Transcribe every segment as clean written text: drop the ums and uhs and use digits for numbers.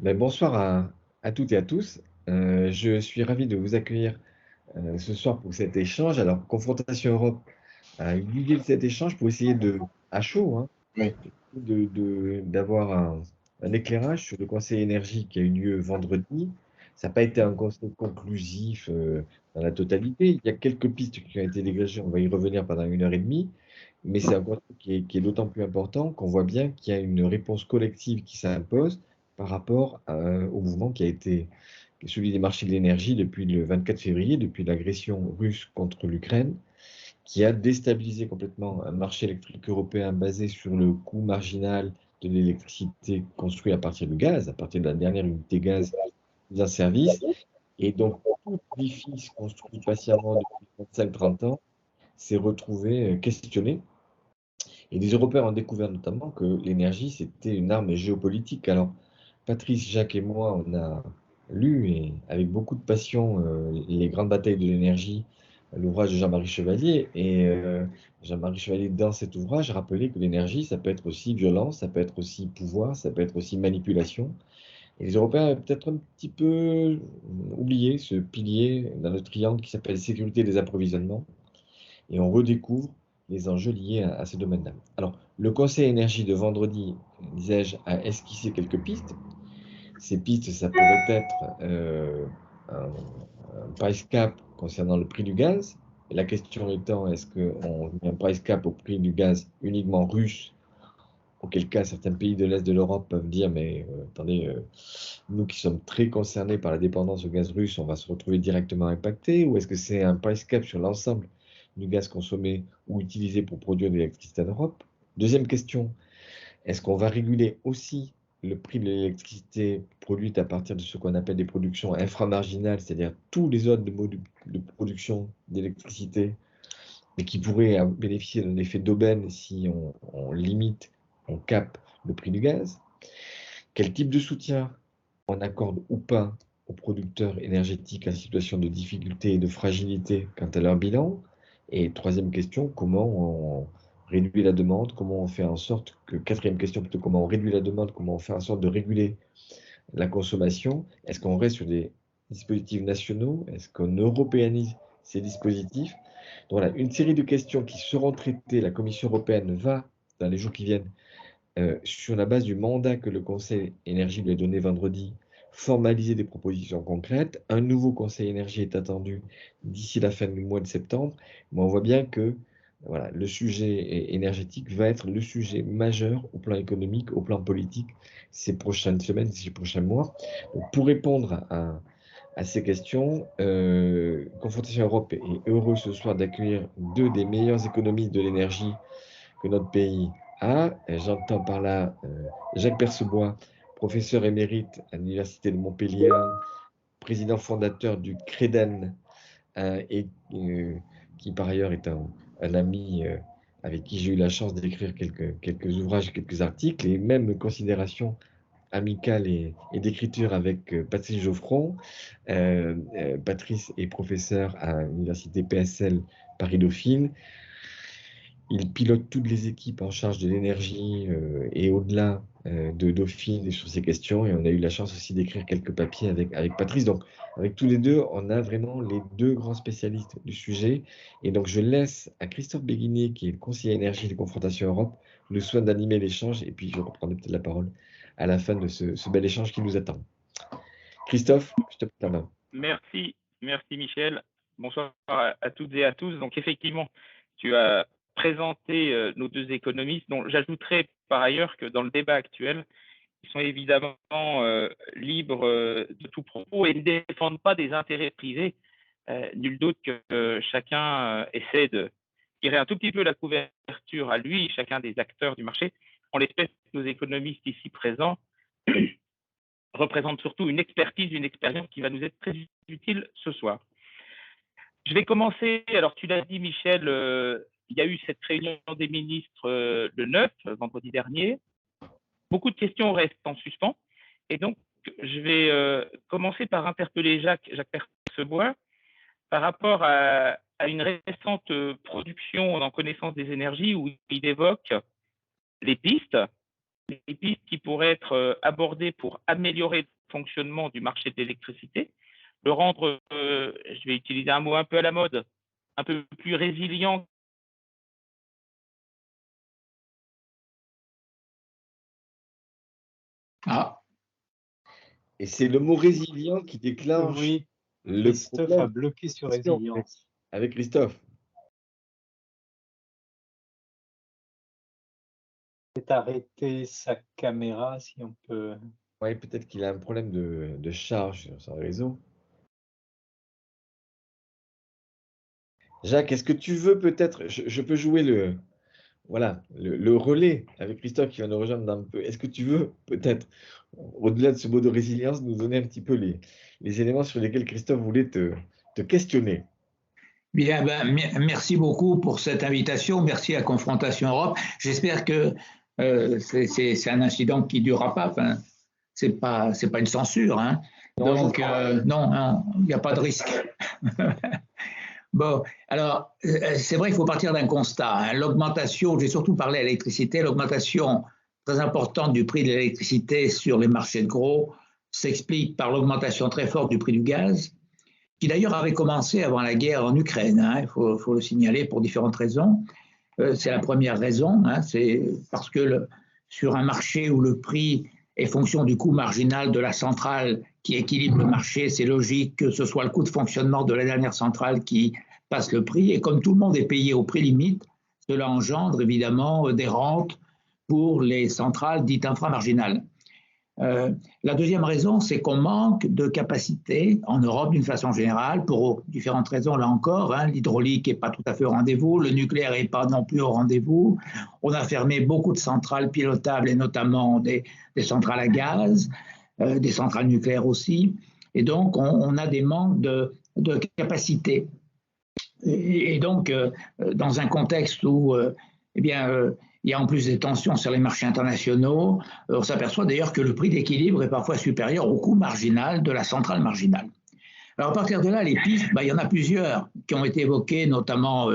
Bonsoir à toutes et à tous. Je suis ravi de vous accueillir ce soir pour cet échange. Alors, Confrontation Europe a eu l'idée de cet échange pour essayer à chaud, hein, Oui, d'avoir un éclairage sur le Conseil énergie qui a eu lieu vendredi. Ça n'a pas été un conseil conclusif dans la totalité. Il y a quelques pistes qui ont été dégagées. On va y revenir pendant 1 heure et demie. Mais c'est un conseil qui est d'autant plus important qu'on voit bien qu'il y a une réponse collective qui s'impose par rapport au mouvement qui est celui des marchés de l'énergie depuis le 24 février, depuis l'agression russe contre l'Ukraine, qui a déstabilisé complètement un marché électrique européen basé sur le coût marginal de l'électricité construit à partir du gaz, à partir de la dernière unité gaz mise en service. Et donc, tout l'édifice construit patiemment depuis 25-30 ans s'est retrouvé questionné. Et les Européens ont découvert notamment que l'énergie, c'était une arme géopolitique. Alors, Patrice, Jacques et moi, on a lu, et avec beaucoup de passion, Les grandes batailles de l'énergie, l'ouvrage de Jean-Marie Chevalier. Et Jean-Marie Chevalier, dans cet ouvrage, rappelait que l'énergie, ça peut être aussi violence, ça peut être aussi pouvoir, ça peut être aussi manipulation. Et les Européens avaient peut-être un petit peu oublié ce pilier dans le triangle qui s'appelle sécurité des approvisionnements. Et on redécouvre les enjeux liés à ces domaines-là. Alors, le Conseil énergie de vendredi, disais-je, a esquissé quelques pistes. Ces pistes, ça pourrait être un price cap concernant le prix du gaz. Et la question étant, est-ce qu'on met un price cap au prix du gaz uniquement russe, auquel cas certains pays de l'Est de l'Europe peuvent dire, mais attendez, nous qui sommes très concernés par la dépendance au gaz russe, on va se retrouver directement impactés, ou est-ce que c'est un price cap sur l'ensemble du gaz consommé ou utilisé pour produire de l'électricité en Europe? Deuxième question, est-ce qu'on va réguler aussi le prix de l'électricité produite à partir de ce qu'on appelle des productions inframarginales, c'est-à-dire tous les autres de production d'électricité, mais qui pourraient bénéficier d'un effet d'aubaine si on limite, on capte le prix du gaz? Quel type de soutien on accorde ou pas aux producteurs énergétiques en situation de difficulté et de fragilité quant à leur bilan? Et troisième question, comment on réduit la demande? Comment on fait en sorte que, quatrième question plutôt, comment on réduit la demande? Comment on fait en sorte de réguler la consommation? Est-ce qu'on reste sur des dispositifs nationaux? Est-ce qu'on européanise ces dispositifs? Donc voilà, une série de questions qui seront traitées. La Commission européenne va, dans les jours qui viennent, sur la base du mandat que le Conseil énergie lui a donné vendredi, formaliser des propositions concrètes. Un nouveau Conseil énergie est attendu d'ici la fin du mois de septembre. Mais on voit bien que voilà, le sujet énergétique va être le sujet majeur au plan économique, au plan politique, ces prochaines semaines, ces prochains mois. Donc, pour répondre à ces questions, Confrontation Europe est heureux ce soir d'accueillir deux des meilleurs économistes de l'énergie que notre pays a. Et j'entends par là Jacques Percebois, professeur émérite à l'Université de Montpellier, président fondateur du CREDEN, et qui par ailleurs est un ami avec qui j'ai eu la chance d'écrire quelques ouvrages, quelques articles, et même considération amicale et d'écriture avec Patrice Geoffron. Patrice est professeur à l'Université PSL Paris-Dauphine. Il pilote toutes les équipes en charge de l'énergie et au-delà de Dauphine et sur ces questions. Et on a eu la chance aussi d'écrire quelques papiers avec Patrice. Donc, avec tous les deux, on a vraiment les deux grands spécialistes du sujet. Et donc, je laisse à Christophe Béguinier, qui est le conseiller énergie de Confrontation Europe, le soin d'animer l'échange. Et puis, je reprendrai peut-être la parole à la fin de ce bel échange qui nous attend. Christophe, je te prends la main. merci, merci Michel. Bonsoir à toutes et à tous. Donc effectivement, tu as présenté nos deux économistes, dont j'ajouterai par ailleurs que dans le débat actuel, ils sont évidemment libres de tout propos et ne défendent pas des intérêts privés. Nul doute que chacun essaie de tirer un tout petit peu la couverture à lui, chacun des acteurs du marché. En l'espèce, nos économistes ici présents représente surtout une expertise, une expérience qui va nous être très utile ce soir. Je vais commencer, alors tu l'as dit Michel, il y a eu cette réunion des ministres le 9, vendredi dernier. Beaucoup de questions restent en suspens et donc je vais commencer par interpeller Jacques Percebois par rapport à une récente production en connaissance des énergies où il évoque les pistes, les pistes qui pourraient être abordées pour améliorer le fonctionnement du marché de l'électricité, le rendre, je vais utiliser un mot un peu à la mode, un peu plus résilient. Ah, Et c'est le mot résilient qui déclenche Oui, le Christophe a problème bloqué sur avec, résilience. avec Christophe. C'est arrêter sa caméra si on peut. Oui, peut-être qu'il a un problème de charge sur son réseau. Jacques, est-ce que tu veux peut-être, je peux jouer voilà, le relais avec Christophe qui va nous rejoindre dans un peu. Est-ce que tu veux peut-être, au-delà de ce mot de résilience, nous donner un petit peu les éléments sur lesquels Christophe voulait te questionner? bien, ben, merci beaucoup pour cette invitation. Merci à Confrontation Europe. J'espère que c'est un incident qui ne durera pas. Enfin, c'est pas une censure, hein. Non, Donc, non, il n'y a pas de risque. Bon, alors, c'est vrai qu'il faut partir d'un constat, hein. L'augmentation, j'ai surtout parlé à l'électricité, l'augmentation très importante du prix de l'électricité sur les marchés de gros s'explique par l'augmentation très forte du prix du gaz, qui d'ailleurs avait commencé avant la guerre en Ukraine, hein, il faut le signaler pour différentes raisons. C'est la première raison, hein, c'est parce que sur un marché où le prix est fonction du coût marginal de la centrale qui équilibre le marché, c'est logique que ce soit le coût de fonctionnement de la dernière centrale qui passe le prix. Et comme tout le monde est payé au prix limite, cela engendre évidemment des rentes pour les centrales dites inframarginales. La deuxième raison, c'est qu'on manque de capacité en Europe d'une façon générale, pour différentes raisons là encore, hein. L'hydraulique n'est pas tout à fait au rendez-vous, le nucléaire n'est pas non plus au rendez-vous. On a fermé beaucoup de centrales pilotables et notamment des centrales à gaz, des centrales nucléaires aussi. Et donc, on a des manques de capacité. Et donc, dans un contexte où eh bien, il y a en plus des tensions sur les marchés internationaux, on s'aperçoit d'ailleurs que le prix d'équilibre est parfois supérieur au coût marginal de la centrale marginale. Alors à partir de là, les pistes, il y en a plusieurs qui ont été évoquées, notamment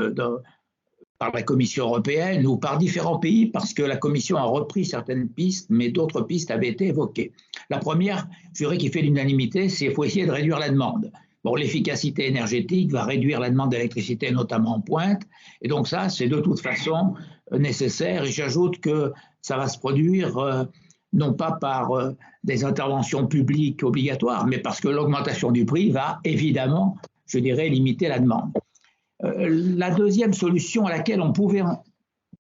par la Commission européenne ou par différents pays, parce que la Commission a repris certaines pistes, mais d'autres pistes avaient été évoquées. La première, je dirais, qui fait l'unanimité, c'est qu'il faut essayer de réduire la demande. Bon, l'efficacité énergétique va réduire la demande d'électricité, notamment en pointe, et donc ça, c'est de toute façon nécessaire. Et j'ajoute que ça va se produire non pas par des interventions publiques obligatoires, mais parce que l'augmentation du prix va évidemment, je dirais, limiter la demande. La deuxième solution à laquelle on pouvait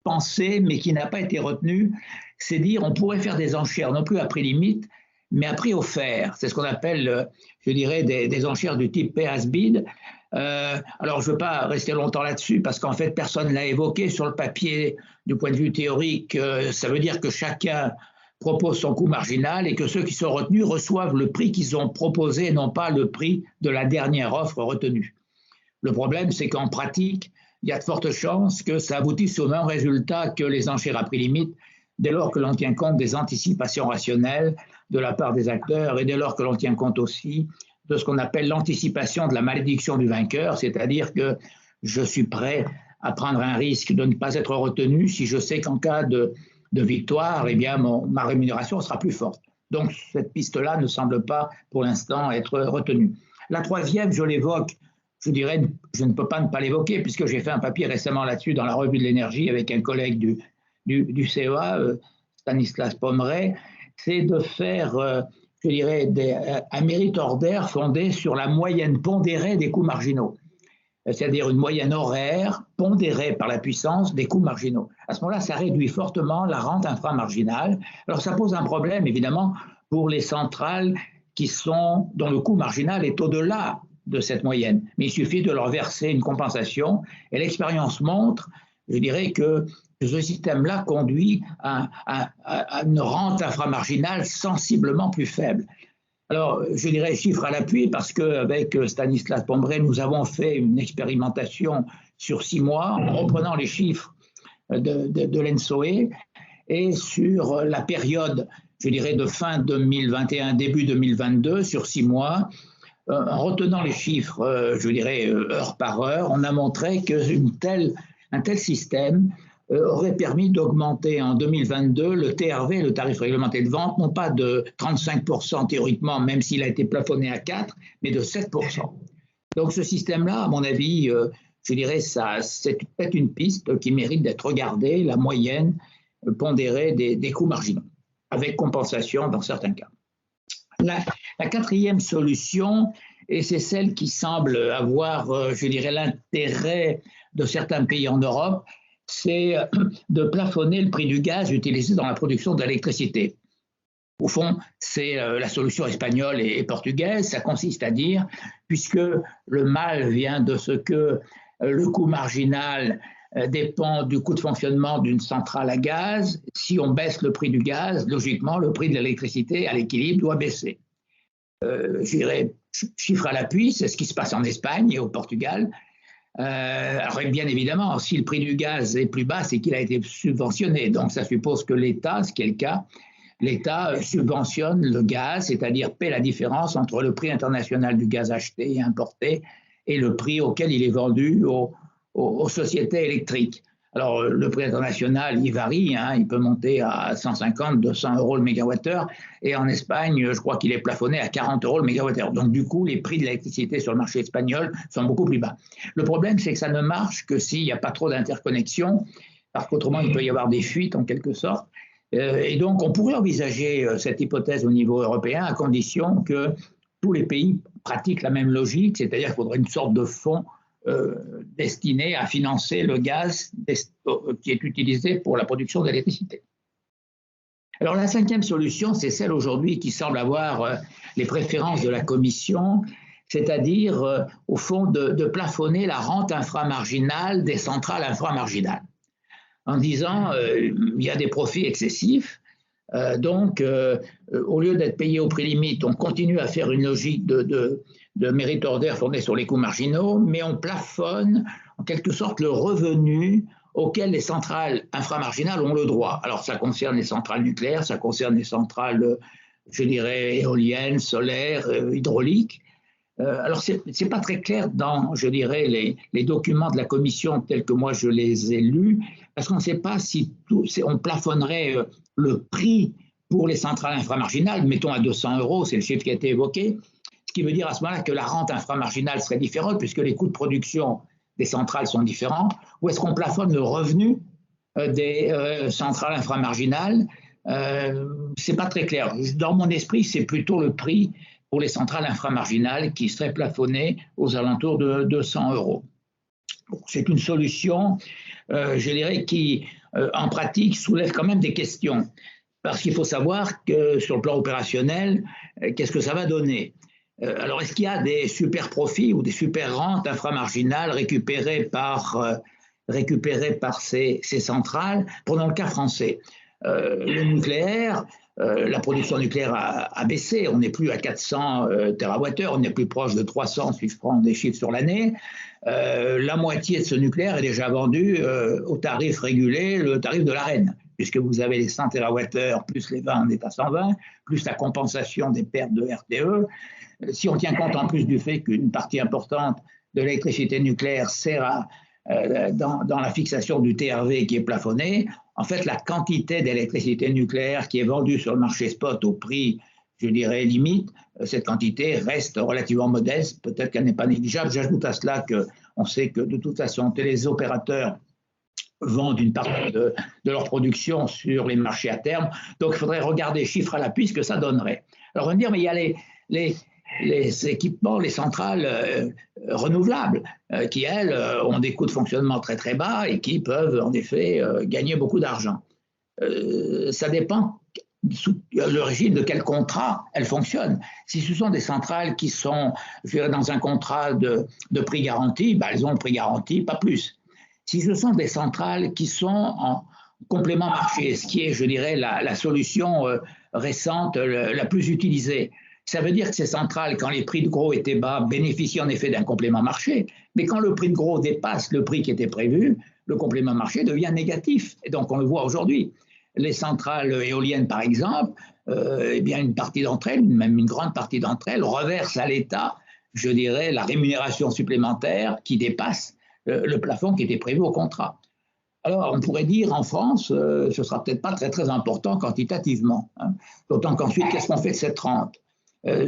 penser, mais qui n'a pas été retenue, c'est dire on pourrait faire des enchères, non plus à prix limite, mais à prix offert. C'est ce qu'on appelle, je dirais, des enchères du type pay as bid. Alors, je ne veux pas rester longtemps là-dessus, parce qu'en fait, personne ne l'a évoqué sur le papier du point de vue théorique. Ça veut dire que chacun propose son coût marginal et que ceux qui sont retenus reçoivent le prix qu'ils ont proposé, non pas le prix de la dernière offre retenue. Le problème, c'est qu'en pratique, il y a de fortes chances que ça aboutisse au même résultat que les enchères à prix limite, dès lors que l'on tient compte des anticipations rationnelles de la part des acteurs et dès lors que l'on tient compte aussi de ce qu'on appelle l'anticipation de la malédiction du vainqueur, c'est-à-dire que je suis prêt à prendre un risque de ne pas être retenu si je sais qu'en cas de victoire, eh bien, ma rémunération sera plus forte. Donc, cette piste-là ne semble pas, pour l'instant, être retenue. La troisième, je l'évoque, je dirais, je ne peux pas ne pas l'évoquer, puisque j'ai fait un papier récemment là-dessus dans la revue de l'énergie avec un collègue du CEA, Stanislas Pommeret, c'est de faire, je dirais, un mérite order fondé sur la moyenne pondérée des coûts marginaux, c'est-à-dire une moyenne horaire pondérée par la puissance des coûts marginaux. À ce moment-là, ça réduit fortement la rente inframarginale. Alors ça pose un problème, évidemment, pour les centrales dont le coût marginal est au-delà de cette moyenne. Mais il suffit de leur verser une compensation. Et l'expérience montre, je dirais, que ce système-là conduit à une rente inframarginale sensiblement plus faible. Alors, je dirais chiffres à l'appui, parce qu'avec Stanislas Pommeret, nous avons fait une expérimentation sur 6 mois en reprenant les chiffres de l'ENSOE et sur la période, je dirais, de fin 2021, début 2022, sur 6 mois. En retenant les chiffres, je dirais, heure par heure, on a montré qu'un tel système aurait permis d'augmenter en 2022 le TRV, le tarif réglementé de vente, non pas de 35% théoriquement, même s'il a été plafonné à 4%, mais de 7%. Donc ce système-là, à mon avis, je dirais, c'est peut-être une piste qui mérite d'être regardée, la moyenne pondérée des coûts marginaux, avec compensation dans certains cas. La quatrième solution, et c'est celle qui semble avoir, je dirais, l'intérêt de certains pays en Europe, c'est de plafonner le prix du gaz utilisé dans la production d'électricité. Au fond, c'est la solution espagnole et portugaise. Ça consiste à dire, puisque le mal vient de ce que le coût marginal dépend du coût de fonctionnement d'une centrale à gaz, si on baisse le prix du gaz, logiquement, le prix de l'électricité à l'équilibre doit baisser. Je dirais, chiffre à l'appui, c'est ce qui se passe en Espagne et au Portugal. Alors bien évidemment, si le prix du gaz est plus bas, c'est qu'il a été subventionné. Donc ça suppose que l'État, ce qui est le cas, l'État subventionne le gaz, c'est-à-dire paie la différence entre le prix international du gaz acheté et importé et le prix auquel il est vendu aux sociétés électriques. Alors le prix international, il varie, hein, il peut monter à 150, 200 euros le mégawattheure, et en Espagne, je crois qu'il est plafonné à 40 euros le mégawattheure. Donc du coup, les prix de l'électricité sur le marché espagnol sont beaucoup plus bas. Le problème, c'est que ça ne marche que s'il n'y a pas trop d'interconnexion, parce qu'autrement, il peut y avoir des fuites en quelque sorte. Et donc, on pourrait envisager cette hypothèse au niveau européen à condition que tous les pays pratiquent la même logique, c'est-à-dire qu'il faudrait une sorte de fonds destiné à financer le gaz qui est utilisé pour la production d'électricité. Alors la cinquième solution, c'est celle aujourd'hui qui semble avoir les préférences de la Commission, c'est-à-dire au fond de plafonner la rente inframarginale des centrales inframarginales, en disant il y a des profits excessifs, donc au lieu d'être payé au prix limite, on continue à faire une logique de mérite ordinaire fondée sur les coûts marginaux, mais on plafonne en quelque sorte le revenu auquel les centrales inframarginales ont le droit. Alors ça concerne les centrales nucléaires, ça concerne les centrales, je dirais, éoliennes, solaires, hydrauliques. Alors c'est pas très clair dans, je dirais, les documents de la Commission tels que moi je les ai lus, parce qu'on ne sait pas si on plafonnerait le prix pour les centrales inframarginales, mettons à 200 euros, c'est le chiffre qui a été évoqué, ce qui veut dire à ce moment-là que la rente inframarginale serait différente puisque les coûts de production des centrales sont différents, ou est-ce qu'on plafonne le revenu des centrales inframarginales? C'est pas très clair. Dans mon esprit, c'est plutôt le prix pour les centrales inframarginales qui serait plafonné aux alentours de 200 euros. C'est une solution, je dirais, qui, en pratique, soulève quand même des questions. Parce qu'il faut savoir que sur le plan opérationnel, qu'est-ce que ça va donner? Alors, est-ce qu'il y a des super profits ou des super rentes inframarginales récupérées par ces centrales? Prenons le cas français. Le nucléaire, la production nucléaire a baissé. On n'est plus à 400 TWh, on est plus proche de 300 si je prends des chiffres sur l'année. La moitié de ce nucléaire est déjà vendu au tarif régulé, le tarif de l'ARENH, puisque vous avez les 100 TWh plus les 20 en état 120, plus la compensation des pertes de RTE. Si on tient compte en plus du fait qu'une partie importante de l'électricité nucléaire sert dans la fixation du TRV qui est plafonné, en fait, la quantité d'électricité nucléaire qui est vendue sur le marché spot au prix, je dirais, limite, cette quantité reste relativement modeste, peut-être qu'elle n'est pas négligeable. J'ajoute à cela qu'on sait que de toute façon, les opérateurs vendent une partie de leur production sur les marchés à terme. Donc, il faudrait regarder chiffre à l'appui ce que ça donnerait. Alors, on va me dire, mais il y a les équipements, les centrales renouvelables qui, elles, ont des coûts de fonctionnement très très bas et qui peuvent en effet gagner beaucoup d'argent. Ça dépend sous le régime de quel contrat elles fonctionnent. Si ce sont des centrales qui sont, je dirais, dans un contrat de prix garanti, ben, elles ont le prix garanti, pas plus. Si ce sont des centrales qui sont en complément marché, ce qui est, je dirais, la solution récente la plus utilisée, ça veut dire que ces centrales, quand les prix de gros étaient bas, bénéficient en effet d'un complément marché, mais quand le prix de gros dépasse le prix qui était prévu, le complément marché devient négatif. Et donc on le voit aujourd'hui. Les centrales éoliennes, par exemple, eh bien une partie d'entre elles, même une grande partie d'entre elles, reversent à l'État, je dirais, la rémunération supplémentaire qui dépasse le plafond qui était prévu au contrat. Alors, on pourrait dire en France, ce ne sera peut-être pas très, très important quantitativement. Hein. D'autant qu'ensuite, qu'est-ce qu'on fait de cette rente?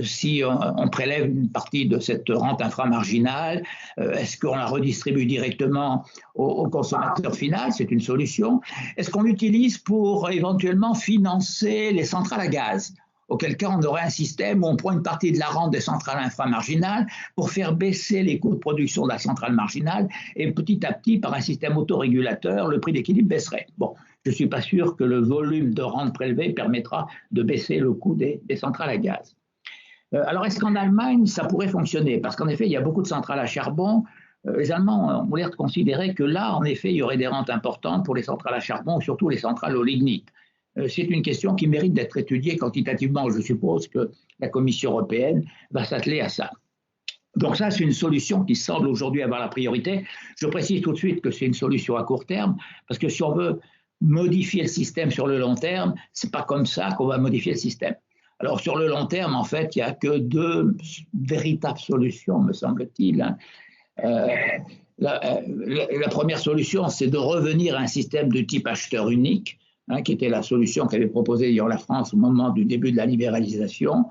Si on prélève une partie de cette rente inframarginale, est-ce qu'on la redistribue directement au consommateur final? C'est une solution. Est-ce qu'on l'utilise pour éventuellement financer les centrales à gaz? Auquel cas, on aurait un système où on prend une partie de la rente des centrales inframarginales pour faire baisser les coûts de production de la centrale marginale et petit à petit, par un système autorégulateur, le prix d'équilibre baisserait. Bon, je ne suis pas sûr que le volume de rente prélevée permettra de baisser le coût des centrales à gaz. Alors, est-ce qu'en Allemagne, ça pourrait fonctionner? Parce qu'en effet, il y a beaucoup de centrales à charbon. Les Allemands ont l'air de considérer que là, en effet, il y aurait des rentes importantes pour les centrales à charbon, surtout les centrales au lignite. C'est une question qui mérite d'être étudiée quantitativement. Je suppose que la Commission européenne va s'atteler à ça. Donc ça, c'est une solution qui semble aujourd'hui avoir la priorité. Je précise tout de suite que c'est une solution à court terme, parce que si on veut modifier le système sur le long terme, ce n'est pas comme ça qu'on va modifier le système. Alors, sur le long terme, en fait, il n'y a que deux véritables solutions, me semble-t-il. La première solution, c'est de revenir à un système de type acheteur unique, qui était la solution qu'avait proposée d'ailleurs la France au moment du début de la libéralisation.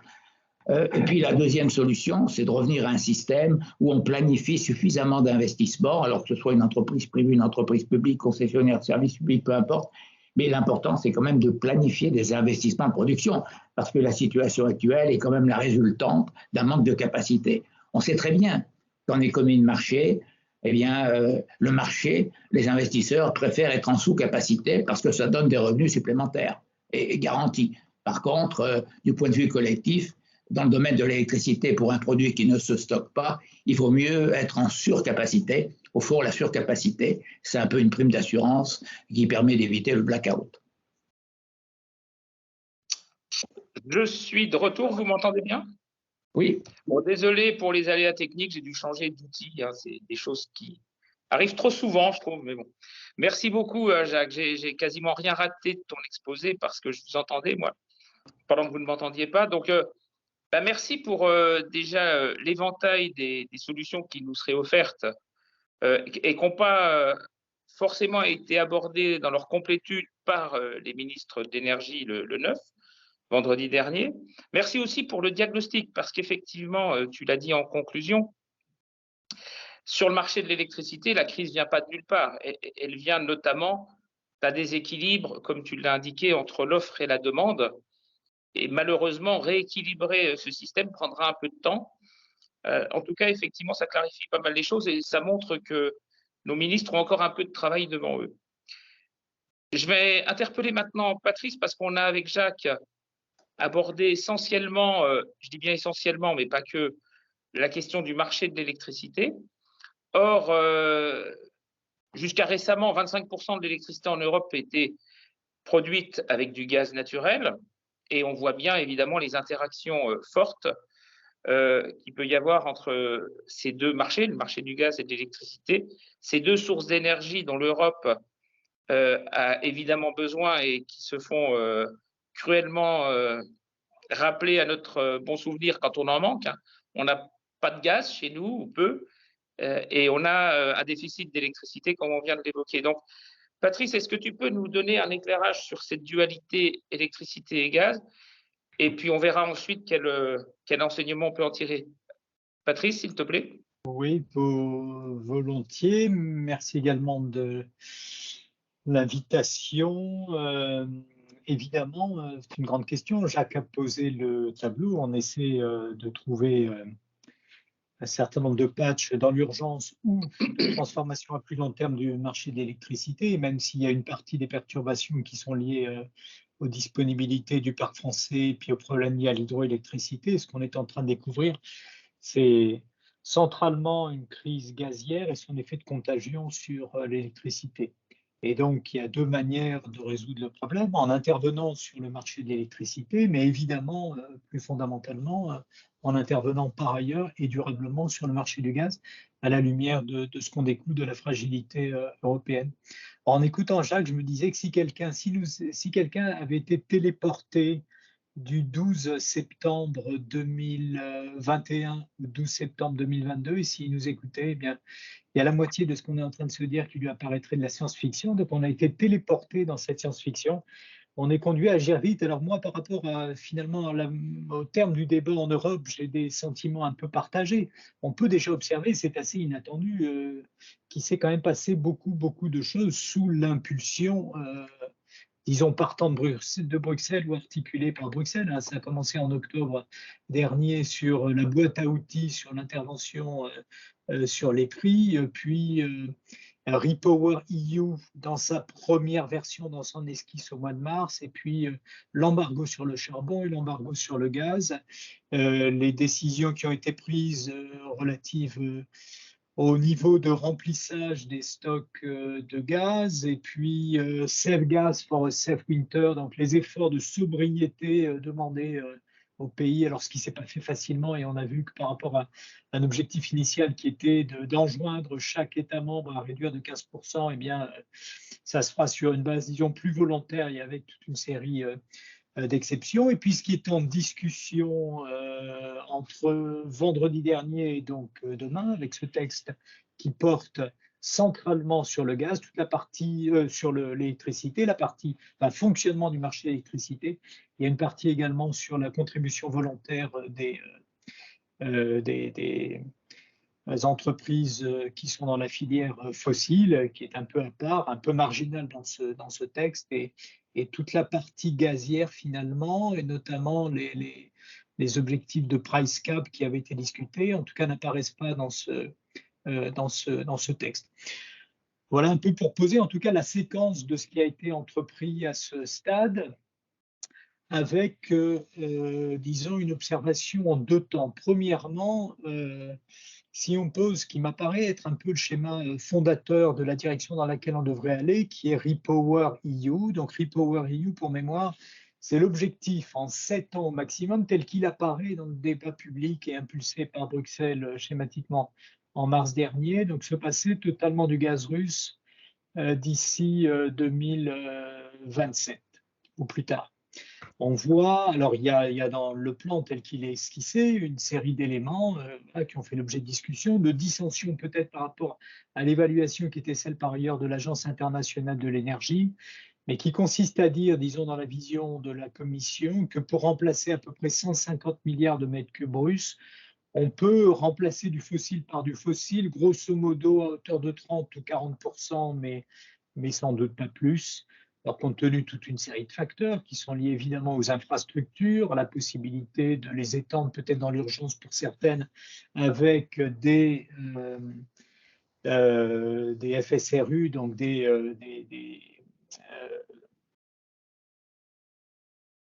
Et puis, la deuxième solution, c'est de revenir à un système où on planifie suffisamment d'investissements, alors que ce soit une entreprise privée, une entreprise publique, concessionnaire de services publics, peu importe. Mais l'important, c'est quand même de planifier des investissements de production, parce que la situation actuelle est quand même la résultante d'un manque de capacité. On sait très bien qu'en économie de marché, eh bien, le marché, les investisseurs préfèrent être en sous-capacité parce que ça donne des revenus supplémentaires et garantis. Par contre, du point de vue collectif, dans le domaine de l'électricité, pour un produit qui ne se stocke pas, il vaut mieux être en surcapacité. Au fond, la surcapacité, c'est un peu une prime d'assurance qui permet d'éviter le blackout. Je suis de retour, vous m'entendez bien? Oui. Bon, désolé pour les aléas techniques, j'ai dû changer d'outil. Hein, c'est des choses qui arrivent trop souvent, je trouve. Mais bon, merci beaucoup, Jacques. J'ai quasiment rien raté de ton exposé parce que je vous entendais, moi, pendant que vous ne m'entendiez pas. Donc, merci pour déjà l'éventail des solutions qui nous seraient offertes et qui n'ont pas forcément été abordées dans leur complétude par les ministres d'énergie le 9, vendredi dernier. Merci aussi pour le diagnostic, parce qu'effectivement, tu l'as dit en conclusion, sur le marché de l'électricité, la crise ne vient pas de nulle part. Elle vient notamment d'un déséquilibre, comme tu l'as indiqué, entre l'offre et la demande. Et malheureusement, rééquilibrer ce système prendra un peu de temps. En tout cas, effectivement, ça clarifie pas mal les choses et ça montre que nos ministres ont encore un peu de travail devant eux. Je vais interpeller maintenant Patrice parce qu'on a avec Jacques abordé essentiellement, je dis bien essentiellement, mais pas que, la question du marché de l'électricité. Or, jusqu'à récemment, 25% de l'électricité en Europe était produite avec du gaz naturel et on voit bien évidemment les interactions fortes qu'il peut y avoir entre ces deux marchés, le marché du gaz et de l'électricité, ces deux sources d'énergie dont l'Europe a évidemment besoin et qui se font cruellement rappeler à notre bon souvenir quand on en manque. Hein. On n'a pas de gaz chez nous, ou peu, et on a un déficit d'électricité comme on vient de l'évoquer. Donc, Patrice, est-ce que tu peux nous donner un éclairage sur cette dualité électricité et gaz? Et puis, on verra ensuite quel enseignement on peut en tirer. Patrice, s'il te plaît. Oui, volontiers. Merci également de l'invitation. Évidemment, c'est une grande question. Jacques a posé le tableau. On essaie de trouver un certain nombre de patchs dans l'urgence ou de transformation à plus long terme du marché de l'électricité, même s'il y a une partie des perturbations qui sont liées aux disponibilités du parc français et puis aux problèmes liés à l'hydroélectricité. Ce qu'on est en train de découvrir, c'est centralement une crise gazière et son effet de contagion sur l'électricité. Et donc, il y a deux manières de résoudre le problème, en intervenant sur le marché de l'électricité, mais évidemment, plus fondamentalement, en intervenant par ailleurs et durablement sur le marché du gaz, à la lumière de ce qu'on découvre de la fragilité européenne. En écoutant Jacques, je me disais que si quelqu'un avait été téléporté du 12 septembre 2021 au 12 septembre 2022. Et s'il nous écoutait, eh bien, il y a la moitié de ce qu'on est en train de se dire qui lui apparaîtrait de la science-fiction. Donc, on a été téléporté dans cette science-fiction. On est conduit à agir vite. Alors moi, par rapport à, finalement au terme du débat en Europe, j'ai des sentiments un peu partagés. On peut déjà observer, c'est assez inattendu, qu'il s'est quand même passé beaucoup de choses sous l'impulsion, disons, partant de Bruxelles ou articulée par Bruxelles. Ça a commencé en octobre dernier sur la boîte à outils, sur l'intervention sur les prix, puis Repower EU dans sa première version, dans son esquisse au mois de mars, et puis l'embargo sur le charbon et l'embargo sur le gaz, les décisions qui ont été prises relatives au niveau de remplissage des stocks de gaz, et puis Save Gas for a Safe Winter, donc les efforts de sobriété demandés au pays, alors ce qui ne s'est pas fait facilement, et on a vu que par rapport à un objectif initial qui était d'enjoindre chaque État membre à réduire de 15%, eh bien, ça se fera sur une base, disons, plus volontaire et avec toute une série d'exceptions. Et puis ce qui est en discussion entre vendredi dernier et donc demain, avec ce texte qui porte centralement sur le gaz, toute la partie sur l'électricité, la partie fonctionnement du marché de l'électricité. Il y a une partie également sur la contribution volontaire des entreprises qui sont dans la filière fossile, qui est un peu à part, un peu marginale dans ce texte, et toute la partie gazière finalement, et notamment les objectifs de price cap qui avaient été discutés, en tout cas n'apparaissent pas dans ce texte. Voilà un peu pour poser en tout cas la séquence de ce qui a été entrepris à ce stade, avec, disons, une observation en deux temps. Premièrement, si on pose ce qui m'apparaît être un peu le schéma fondateur de la direction dans laquelle on devrait aller, qui est Repower EU. Donc Repower EU, pour mémoire, c'est l'objectif en 7 ans au maximum, tel qu'il apparaît dans le débat public et impulsé par Bruxelles schématiquement en mars dernier. Donc se passer totalement du gaz russe d'ici 2027 ou plus tard. On voit, alors il y a dans le plan tel qu'il est esquissé une série d'éléments qui ont fait l'objet de discussions, de dissensions peut-être par rapport à l'évaluation qui était celle par ailleurs de l'Agence internationale de l'énergie, mais qui consiste à dire, disons dans la vision de la Commission, que pour remplacer à peu près 150 milliards de mètres cubes russes, on peut remplacer du fossile par du fossile, grosso modo à hauteur de 30 ou 40%, mais sans doute pas plus. Alors, compte tenu de toute une série de facteurs qui sont liés évidemment aux infrastructures, à la possibilité de les étendre peut-être dans l'urgence pour certaines, avec des FSRU, donc des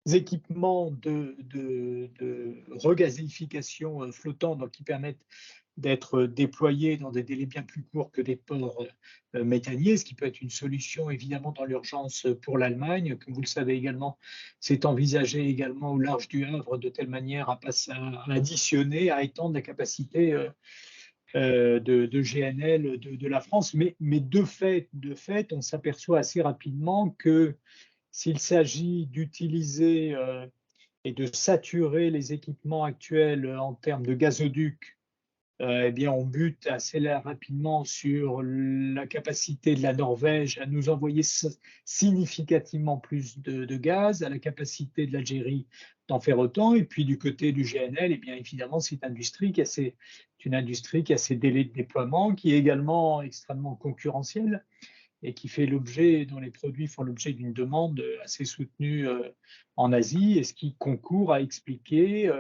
équipements de regazéification flottants, donc qui permettent d'être déployés dans des délais bien plus courts que des ports méthaniers, ce qui peut être une solution évidemment dans l'urgence pour l'Allemagne. Comme vous le savez également, c'est envisagé également au large du Havre de telle manière à additionner, à étendre la capacité de GNL de la France. Mais de fait, on s'aperçoit assez rapidement que s'il s'agit d'utiliser et de saturer les équipements actuels en termes de gazoducs, eh bien, on bute assez rapidement sur la capacité de la Norvège à nous envoyer significativement plus de gaz, à la capacité de l'Algérie d'en faire autant. Et puis du côté du GNL, eh bien, évidemment, c'est une industrie qui a ses délais de déploiement, qui est également extrêmement concurrentielle et qui fait l'objet, dont les produits font l'objet d'une demande assez soutenue en Asie, et ce qui concourt à expliquer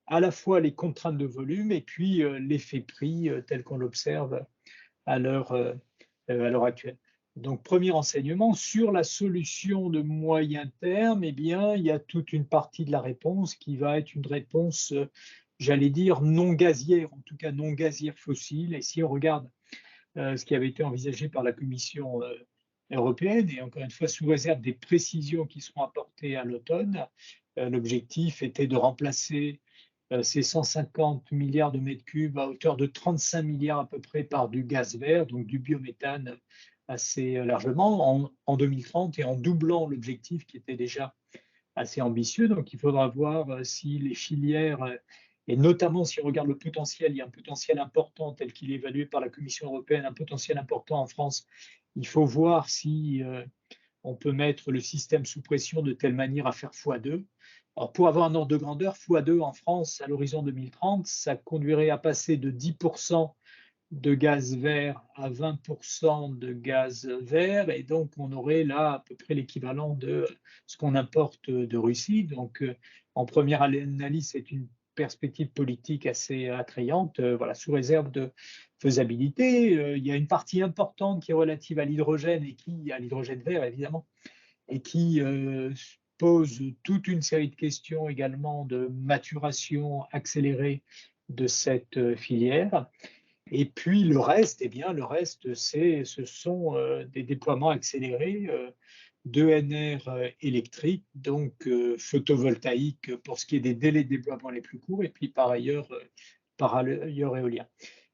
à la fois les contraintes de volume et puis l'effet prix tel qu'on l'observe à l'heure actuelle. Donc, premier enseignement, sur la solution de moyen terme, eh bien, il y a toute une partie de la réponse qui va être une réponse, j'allais dire, non gazière, en tout cas non gazière fossile. Et si on regarde ce qui avait été envisagé par la Commission européenne, et encore une fois sous réserve des précisions qui seront apportées à l'automne, l'objectif était de remplacer ces 150 milliards de mètres cubes à hauteur de 35 milliards à peu près par du gaz vert, donc du biométhane assez largement en 2030, et en doublant l'objectif qui était déjà assez ambitieux. Donc, il faudra voir si les filières, et notamment si on regarde le potentiel, il y a un potentiel important tel qu'il est évalué par la Commission européenne, un potentiel important en France. Il faut voir si on peut mettre le système sous pression de telle manière à faire x2. Alors, pour avoir un ordre de grandeur, x2 en France à l'horizon 2030, ça conduirait à passer de 10% de gaz vert à 20% de gaz vert, et donc on aurait là à peu près l'équivalent de ce qu'on importe de Russie. Donc, en première analyse, c'est une perspective politique assez attrayante, voilà, sous réserve de faisabilité. Il y a une partie importante qui est relative à l'hydrogène à l'hydrogène vert évidemment, et qui pose toute une série de questions également de maturation accélérée de cette filière. Et puis le reste, eh bien, ce sont des déploiements accélérés d'ENR électrique, donc photovoltaïque pour ce qui est des délais de déploiement les plus courts, et puis par ailleurs éolien.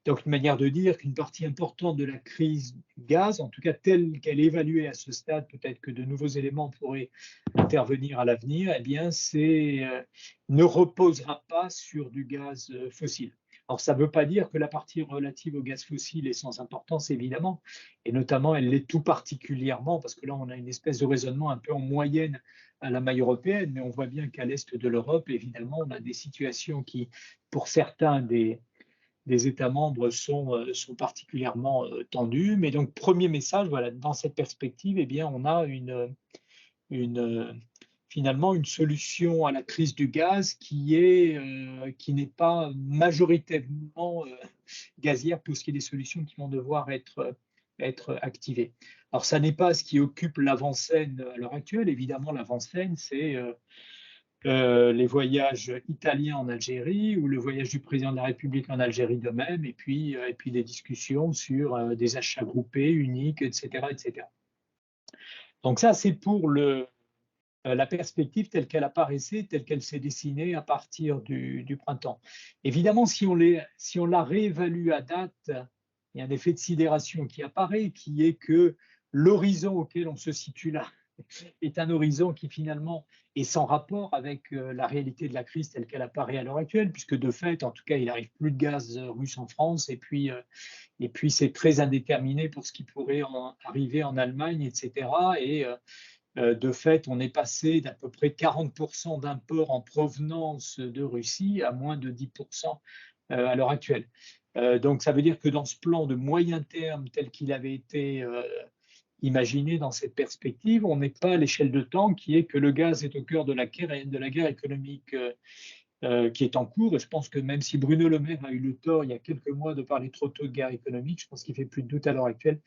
Donc une manière de dire qu'une partie importante de la crise du gaz, en tout cas telle qu'elle est évaluée à ce stade, peut-être que de nouveaux éléments pourraient intervenir à l'avenir, eh bien, ne reposera pas sur du gaz fossile. Alors, ça ne veut pas dire que la partie relative au gaz fossile est sans importance, évidemment, et notamment, elle l'est tout particulièrement, parce que là, on a une espèce de raisonnement un peu en moyenne à la maille européenne, mais on voit bien qu'à l'est de l'Europe, évidemment, on a des situations qui, pour certains des États membres, sont particulièrement tendues. Mais donc, premier message, voilà, dans cette perspective, eh bien, on a finalement une solution à la crise du gaz qui n'est pas majoritairement gazière pour ce qui est des solutions qui vont devoir être activées. Alors, ça n'est pas ce qui occupe l'avant-scène à l'heure actuelle. Évidemment, l'avant-scène, c'est les voyages italiens en Algérie ou le voyage du président de la République en Algérie de même, et puis des discussions sur des achats groupés, uniques, etc., etc. Donc ça, c'est pour la perspective telle qu'elle apparaissait, telle qu'elle s'est dessinée à partir du printemps. Évidemment, si on la réévalue à date, il y a un effet de sidération qui apparaît, qui est que l'horizon auquel on se situe là est un horizon qui finalement est sans rapport avec la réalité de la crise telle qu'elle apparaît à l'heure actuelle, puisque de fait, en tout cas, il n'arrive plus de gaz russe en France, et puis c'est très indéterminé pour ce qui pourrait arriver en Allemagne, etc. Et de fait, on est passé d'à peu près 40% d'imports en provenance de Russie à moins de 10% à l'heure actuelle. Donc, ça veut dire que dans ce plan de moyen terme tel qu'il avait été imaginé dans cette perspective, on n'est pas à l'échelle de temps qui est que le gaz est au cœur de la guerre économique qui est en cours. Et je pense que même si Bruno Le Maire a eu le tort il y a quelques mois de parler trop tôt de guerre économique, je pense qu'il ne fait plus de doute à l'heure actuelle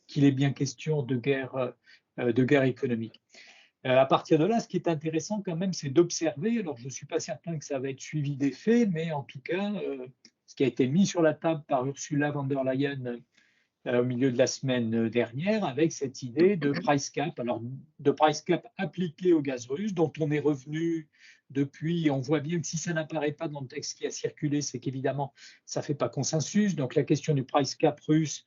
qu'il est bien question de guerre économique. À partir de là, ce qui est intéressant quand même, c'est d'observer, alors je ne suis pas certain que ça va être suivi des faits, mais en tout cas, ce qui a été mis sur la table par Ursula von der Leyen au milieu de la semaine dernière, avec cette idée de price cap, alors de price cap appliqué au gaz russe, dont on est revenu depuis. On voit bien que si ça n'apparaît pas dans le texte qui a circulé, c'est qu'évidemment, ça ne fait pas consensus. Donc la question du price cap russe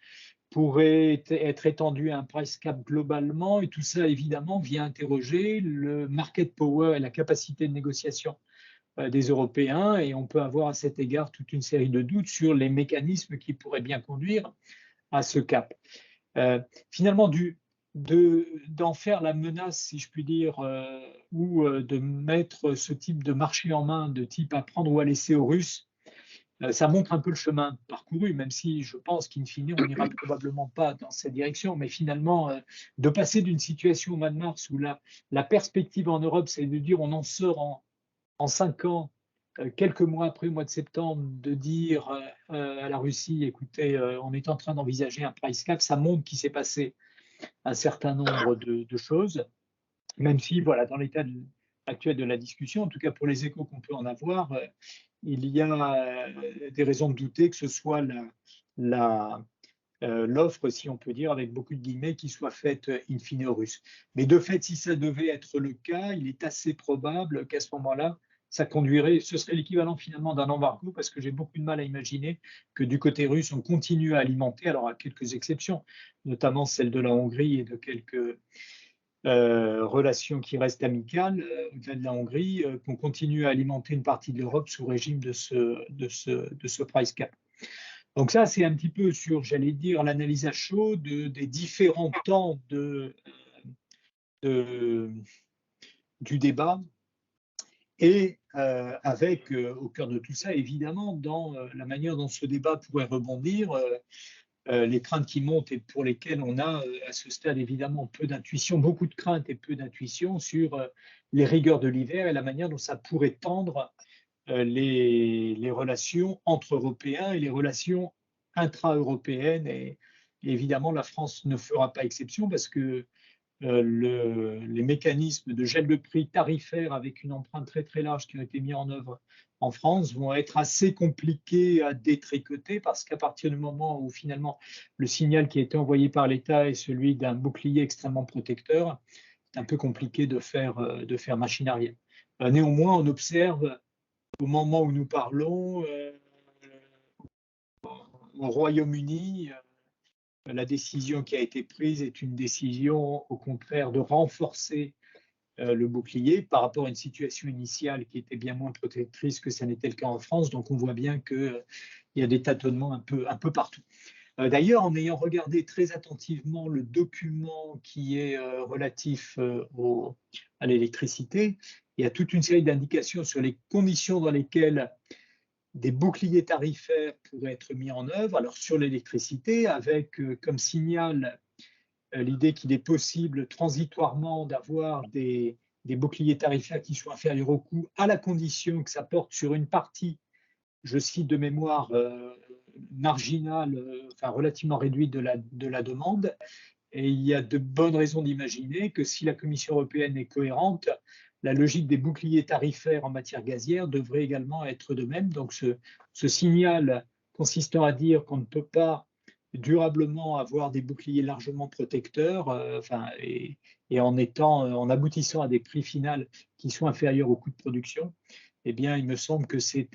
pourrait être étendu à un price cap globalement, et tout ça évidemment vient interroger le market power et la capacité de négociation des Européens, et on peut avoir à cet égard toute une série de doutes sur les mécanismes qui pourraient bien conduire à ce cap. Finalement, d'en faire la menace, si je puis dire, ou de mettre ce type de marché en main, de type à prendre ou à laisser aux Russes, ça montre un peu le chemin parcouru, même si je pense qu'in fine, on n'ira probablement pas dans cette direction. Mais finalement, de passer d'une situation au mois de mars où la perspective en Europe, c'est de dire on en sort en 5 ans, quelques mois après, au mois de septembre, de dire à la Russie, écoutez, on est en train d'envisager un price cap, ça montre qu'il s'est passé un certain nombre de choses, même si, voilà, dans l'état actuel de la discussion, en tout cas pour les échos qu'on peut en avoir, il y a des raisons de douter que ce soit l'offre, si on peut dire, avec beaucoup de guillemets, qui soit faite in fine aux Russes. Mais de fait, si ça devait être le cas, il est assez probable qu'à ce moment-là, ça conduirait, ce serait l'équivalent finalement d'un embargo, parce que j'ai beaucoup de mal à imaginer que du côté russe, on continue à alimenter, alors à quelques exceptions, notamment celle de la Hongrie et de quelques relation qui reste amicale au-delà de la Hongrie, qu'on continue à alimenter une partie de l'Europe sous régime de ce price cap. Donc ça, c'est un petit peu sur, j'allais dire, l'analyse à chaud des différents temps du débat, et avec au cœur de tout ça, évidemment, dans la manière dont ce débat pourrait rebondir, les craintes qui montent et pour lesquelles on a à ce stade évidemment peu d'intuition, beaucoup de craintes et peu d'intuition sur les rigueurs de l'hiver et la manière dont ça pourrait tendre les relations entre Européens et les relations intra-européennes. Et évidemment, la France ne fera pas exception parce que les mécanismes de gel de prix tarifaire avec une empreinte très très large qui ont été mis en œuvre en France vont être assez compliqués à détricoter parce qu'à partir du moment où finalement le signal qui a été envoyé par l'État est celui d'un bouclier extrêmement protecteur, c'est un peu compliqué de faire machine arrière. Néanmoins, on observe au moment où nous parlons au Royaume-Uni, la décision qui a été prise est une décision, au contraire, de renforcer le bouclier par rapport à une situation initiale qui était bien moins protectrice que ça n'était le cas en France. Donc, on voit bien qu'il y a des tâtonnements un peu partout. D'ailleurs, en ayant regardé très attentivement le document qui est relatif à l'électricité, il y a toute une série d'indications sur les conditions dans lesquelles des boucliers tarifaires pourraient être mis en œuvre. Alors sur l'électricité, avec comme signal l'idée qu'il est possible transitoirement d'avoir des boucliers tarifaires qui soient inférieurs au coût, à la condition que ça porte sur une partie, je cite de mémoire, marginale, enfin relativement réduite de la demande. Et il y a de bonnes raisons d'imaginer que si la Commission européenne est cohérente, la logique des boucliers tarifaires en matière gazière devrait également être de même. Donc ce signal consistant à dire qu'on ne peut pas durablement avoir des boucliers largement protecteurs, et en aboutissant à des prix finaux qui sont inférieurs au coût de production, eh bien, il me semble que c'est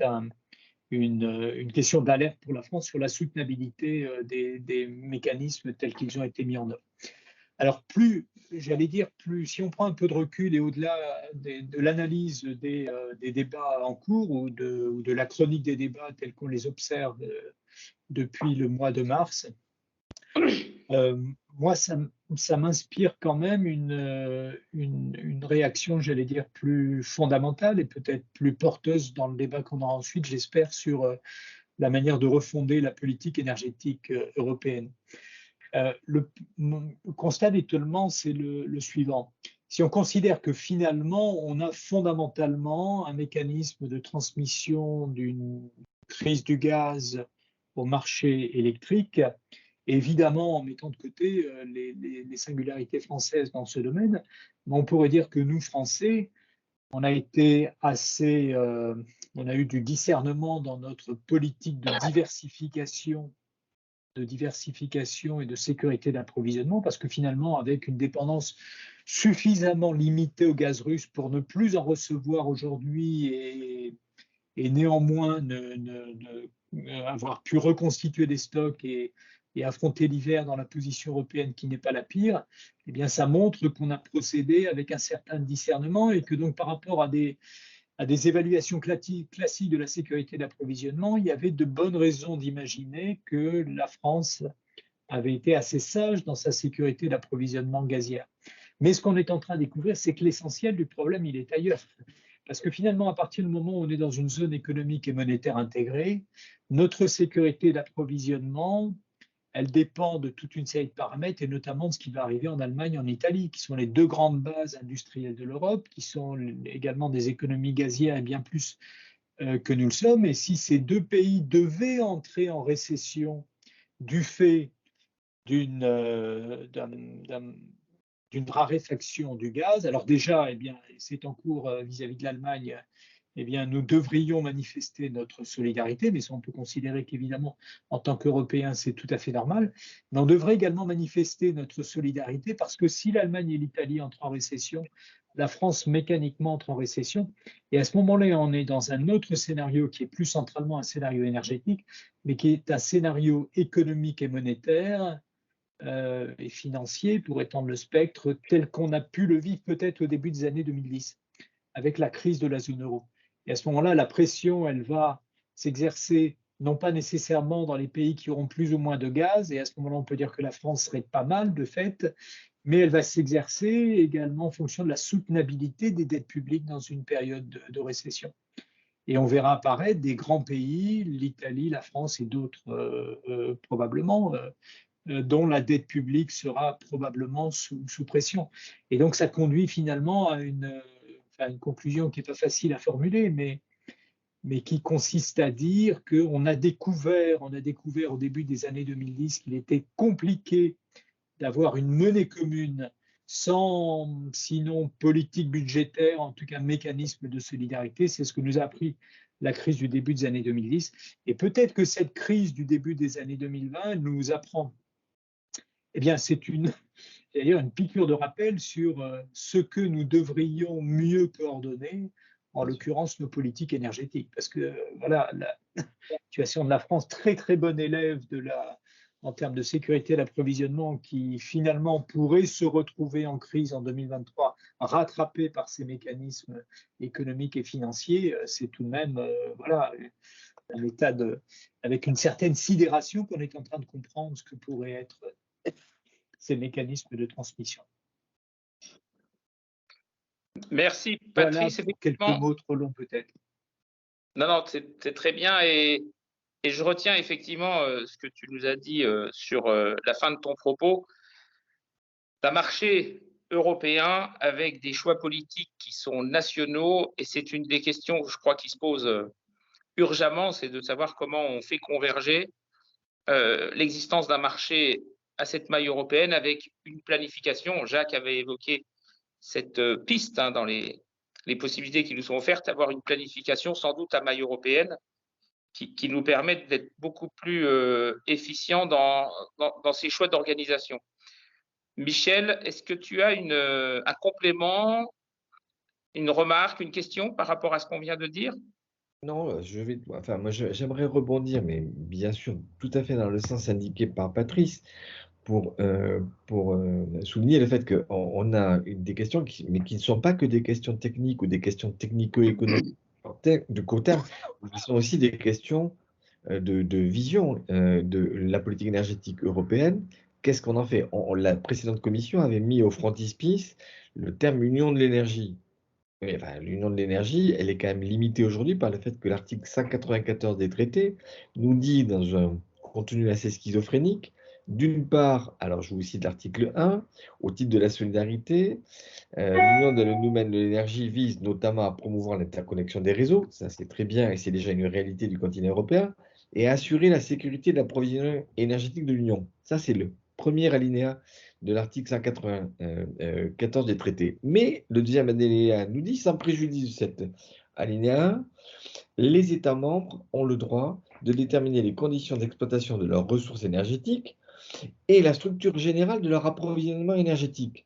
une question d'alerte pour la France sur la soutenabilité des mécanismes tels qu'ils ont été mis en œuvre. Alors, si on prend un peu de recul et au-delà de l'analyse des débats en cours ou de la chronique des débats tels qu'on les observe depuis le mois de mars, moi, ça m'inspire quand même une réaction, j'allais dire, plus fondamentale et peut-être plus porteuse dans le débat qu'on aura ensuite, j'espère, sur la manière de refonder la politique énergétique européenne. Le constat d'étonnement, c'est le suivant. Si on considère que finalement, on a fondamentalement un mécanisme de transmission d'une crise du gaz au marché électrique, évidemment en mettant de côté les singularités françaises dans ce domaine, mais on pourrait dire que nous, Français, on a été on a eu du discernement dans notre politique de diversification et de sécurité d'approvisionnement, parce que finalement, avec une dépendance suffisamment limitée au gaz russe pour ne plus en recevoir aujourd'hui et néanmoins avoir pu reconstituer des stocks et affronter l'hiver dans la position européenne qui n'est pas la pire, eh bien, ça montre qu'on a procédé avec un certain discernement et que donc par rapport à des évaluations classiques de la sécurité d'approvisionnement, il y avait de bonnes raisons d'imaginer que la France avait été assez sage dans sa sécurité d'approvisionnement gazière. Mais ce qu'on est en train de découvrir, c'est que l'essentiel du problème, il est ailleurs. Parce que finalement, à partir du moment où on est dans une zone économique et monétaire intégrée, notre sécurité d'approvisionnement, elle dépend de toute une série de paramètres et notamment de ce qui va arriver en Allemagne et en Italie, qui sont les deux grandes bases industrielles de l'Europe, qui sont également des économies gazières et bien plus que nous le sommes. Et si ces deux pays devaient entrer en récession du fait d'une raréfaction du gaz, alors déjà, eh bien, c'est en cours vis-à-vis de l'Allemagne, eh bien, nous devrions manifester notre solidarité, mais ça, on peut considérer qu'évidemment, en tant qu'Européens, c'est tout à fait normal. Mais on devrait également manifester notre solidarité parce que si l'Allemagne et l'Italie entrent en récession, la France mécaniquement entre en récession. Et à ce moment-là, on est dans un autre scénario qui est plus centralement un scénario énergétique, mais qui est un scénario économique et monétaire et financier pour étendre le spectre tel qu'on a pu le vivre peut-être au début des années 2010, avec la crise de la zone euro. Et à ce moment-là, la pression, elle va s'exercer non pas nécessairement dans les pays qui auront plus ou moins de gaz, et à ce moment-là, on peut dire que la France serait pas mal de fait, mais elle va s'exercer également en fonction de la soutenabilité des dettes publiques dans une période de récession. Et on verra apparaître des grands pays, l'Italie, la France et d'autres probablement, dont la dette publique sera probablement sous pression. Et donc ça conduit finalement à une conclusion qui n'est pas facile à formuler, mais qui consiste à dire qu'on a découvert au début des années 2010 qu'il était compliqué d'avoir une monnaie commune sans, sinon politique budgétaire, en tout cas mécanisme de solidarité. C'est ce que nous a appris la crise du début des années 2010. Et peut-être que cette crise du début des années 2020 nous apprend. Eh bien, c'est d'ailleurs une piqûre de rappel sur ce que nous devrions mieux coordonner, en l'occurrence nos politiques énergétiques. Parce que voilà, la situation de la France, très très bonne élève en termes de sécurité d'approvisionnement, qui finalement pourrait se retrouver en crise en 2023, rattrapée par ces mécanismes économiques et financiers, c'est tout de même voilà, un état avec une certaine sidération qu'on est en train de comprendre ce que pourraient être ces mécanismes de transmission. Merci Patrice. Voilà, quelques mots trop longs peut-être. Non, c'est très bien et je retiens effectivement ce que tu nous as dit sur la fin de ton propos. Un marché européen avec des choix politiques qui sont nationaux, et c'est une des questions, je crois, qui se pose urgemment, c'est de savoir comment on fait converger l'existence d'un marché à cette maille européenne avec une planification. Jacques avait évoqué cette piste dans les possibilités qui nous sont offertes, avoir une planification sans doute à maille européenne qui nous permettent d'être beaucoup plus efficients dans ces choix d'organisation. Michel, est-ce que tu as un complément, une remarque, une question par rapport à ce qu'on vient de dire? Non, moi j'aimerais rebondir, mais bien sûr, tout à fait dans le sens indiqué par Patrice, pour souligner le fait qu'on a des questions, mais qui ne sont pas que des questions techniques ou des questions technico-économiques de court terme, qui sont aussi des questions de vision de la politique énergétique européenne. Qu'est-ce qu'on en fait? La précédente commission avait mis au frontispice le terme union de l'énergie. L'union de l'énergie, elle est quand même limitée aujourd'hui par le fait que l'article 194 des traités nous dit, dans un contenu assez schizophrénique, d'une part, alors je vous cite l'article 1, au titre de la solidarité, l'union de domaine de l'énergie vise notamment à promouvoir l'interconnexion des réseaux, ça c'est très bien et c'est déjà une réalité du continent européen, et à assurer la sécurité de l'approvisionnement énergétique de l'Union. Ça c'est le premier alinéa de l'article 194 des traités. Mais le deuxième alinéa nous dit, sans préjudice de cet alinéa, les États membres ont le droit de déterminer les conditions d'exploitation de leurs ressources énergétiques et la structure générale de leur approvisionnement énergétique.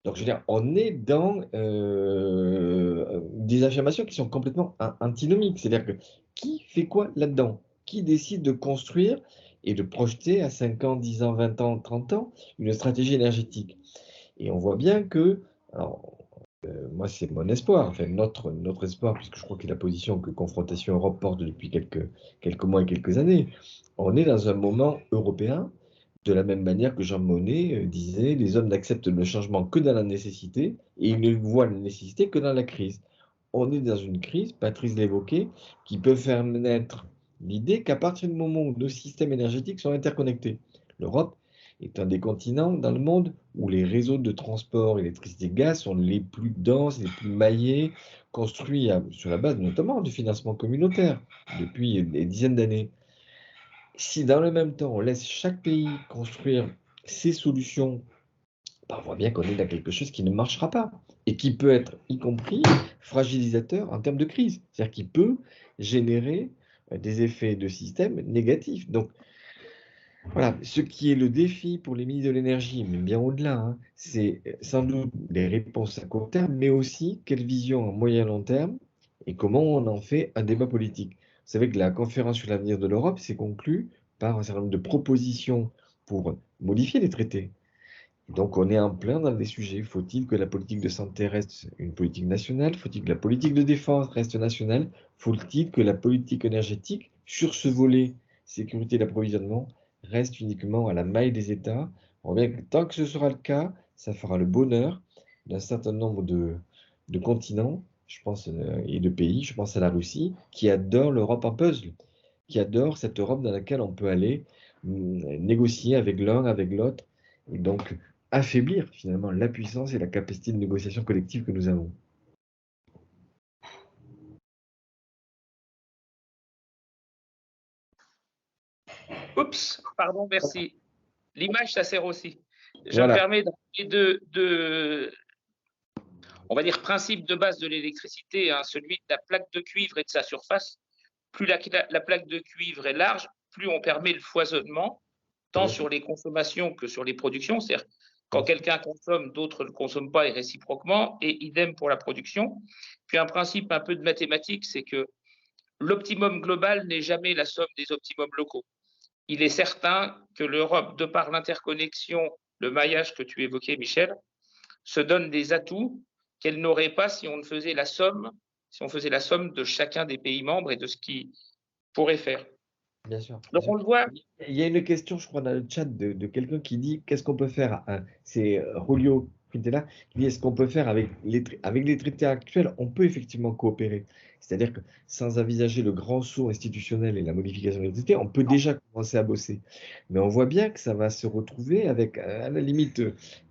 Donc, je veux dire, on est dans des affirmations qui sont complètement antinomiques. C'est-à-dire que qui fait quoi là-dedans? Qui décide de construire et de projeter à 5 ans, 10 ans, 20 ans, 30 ans une stratégie énergétique? Et on voit bien que, alors, moi c'est mon espoir, enfin notre espoir, puisque je crois que la position que Confrontation Europe porte depuis quelques mois et quelques années, on est dans un moment européen, de la même manière que Jean Monnet disait, les hommes n'acceptent le changement que dans la nécessité, et ils ne voient la nécessité que dans la crise. On est dans une crise, Patrice l'évoquait, qui peut faire naître l'idée qu'à partir du moment où nos systèmes énergétiques sont interconnectés, l'Europe est un des continents dans le monde où les réseaux de transport électricité et gaz sont les plus denses, les plus maillés, construits sur la base notamment du financement communautaire depuis des dizaines d'années. Si dans le même temps on laisse chaque pays construire ses solutions, on voit bien qu'on est dans quelque chose qui ne marchera pas et qui peut être, y compris, fragilisateur en termes de crise. C'est-à-dire qu'il peut générer des effets de système négatifs. Donc, voilà, ce qui est le défi pour les ministres de l'énergie, mais bien au-delà, c'est sans doute des réponses à court terme, mais aussi quelle vision à moyen et long terme et comment on en fait un débat politique. Vous savez que la conférence sur l'avenir de l'Europe s'est conclue par un certain nombre de propositions pour modifier les traités. Donc on est en plein dans des sujets. Faut-il que la politique de santé reste une politique nationale? Faut-il que la politique de défense reste nationale? Faut-il que la politique énergétique, sur ce volet sécurité d'approvisionnement, reste uniquement à la maille des États? On voit que tant que ce sera le cas, ça fera le bonheur d'un certain nombre de continents, je pense, et de pays, je pense à la Russie, qui adore l'Europe en puzzle, qui adore cette Europe dans laquelle on peut aller négocier avec l'un, avec l'autre, et donc affaiblir finalement la puissance et la capacité de négociation collective que nous avons. Oups, pardon, merci. L'image, ça sert aussi. Je Voilà. me permets de on va dire, principe de base de l'électricité, hein, celui de la plaque de cuivre et de sa surface. Plus la plaque de cuivre est large, plus on permet le foisonnement, tant sur les consommations que sur les productions. C'est-à-dire, quand quelqu'un consomme, d'autres ne le consomment pas et réciproquement, et idem pour la production. Puis un principe un peu de mathématiques, c'est que l'optimum global n'est jamais la somme des optimums locaux. Il est certain que l'Europe, de par l'interconnexion, le maillage que tu évoquais, Michel, se donne des atouts qu'elle n'aurait pas si on faisait la somme de chacun des pays membres et de ce qu'ils pourraient faire. Bien sûr. Donc on le voit. Il y a une question, je crois, dans le chat de quelqu'un qui dit qu'est-ce qu'on peut faire? C'est Julio Quintela qui dit est-ce qu'on peut faire avec les traités actuels? On peut effectivement coopérer. C'est-à-dire que sans envisager le grand saut institutionnel et la modification des traités, on peut déjà commencer à bosser. Mais on voit bien que ça va se retrouver avec, à la limite,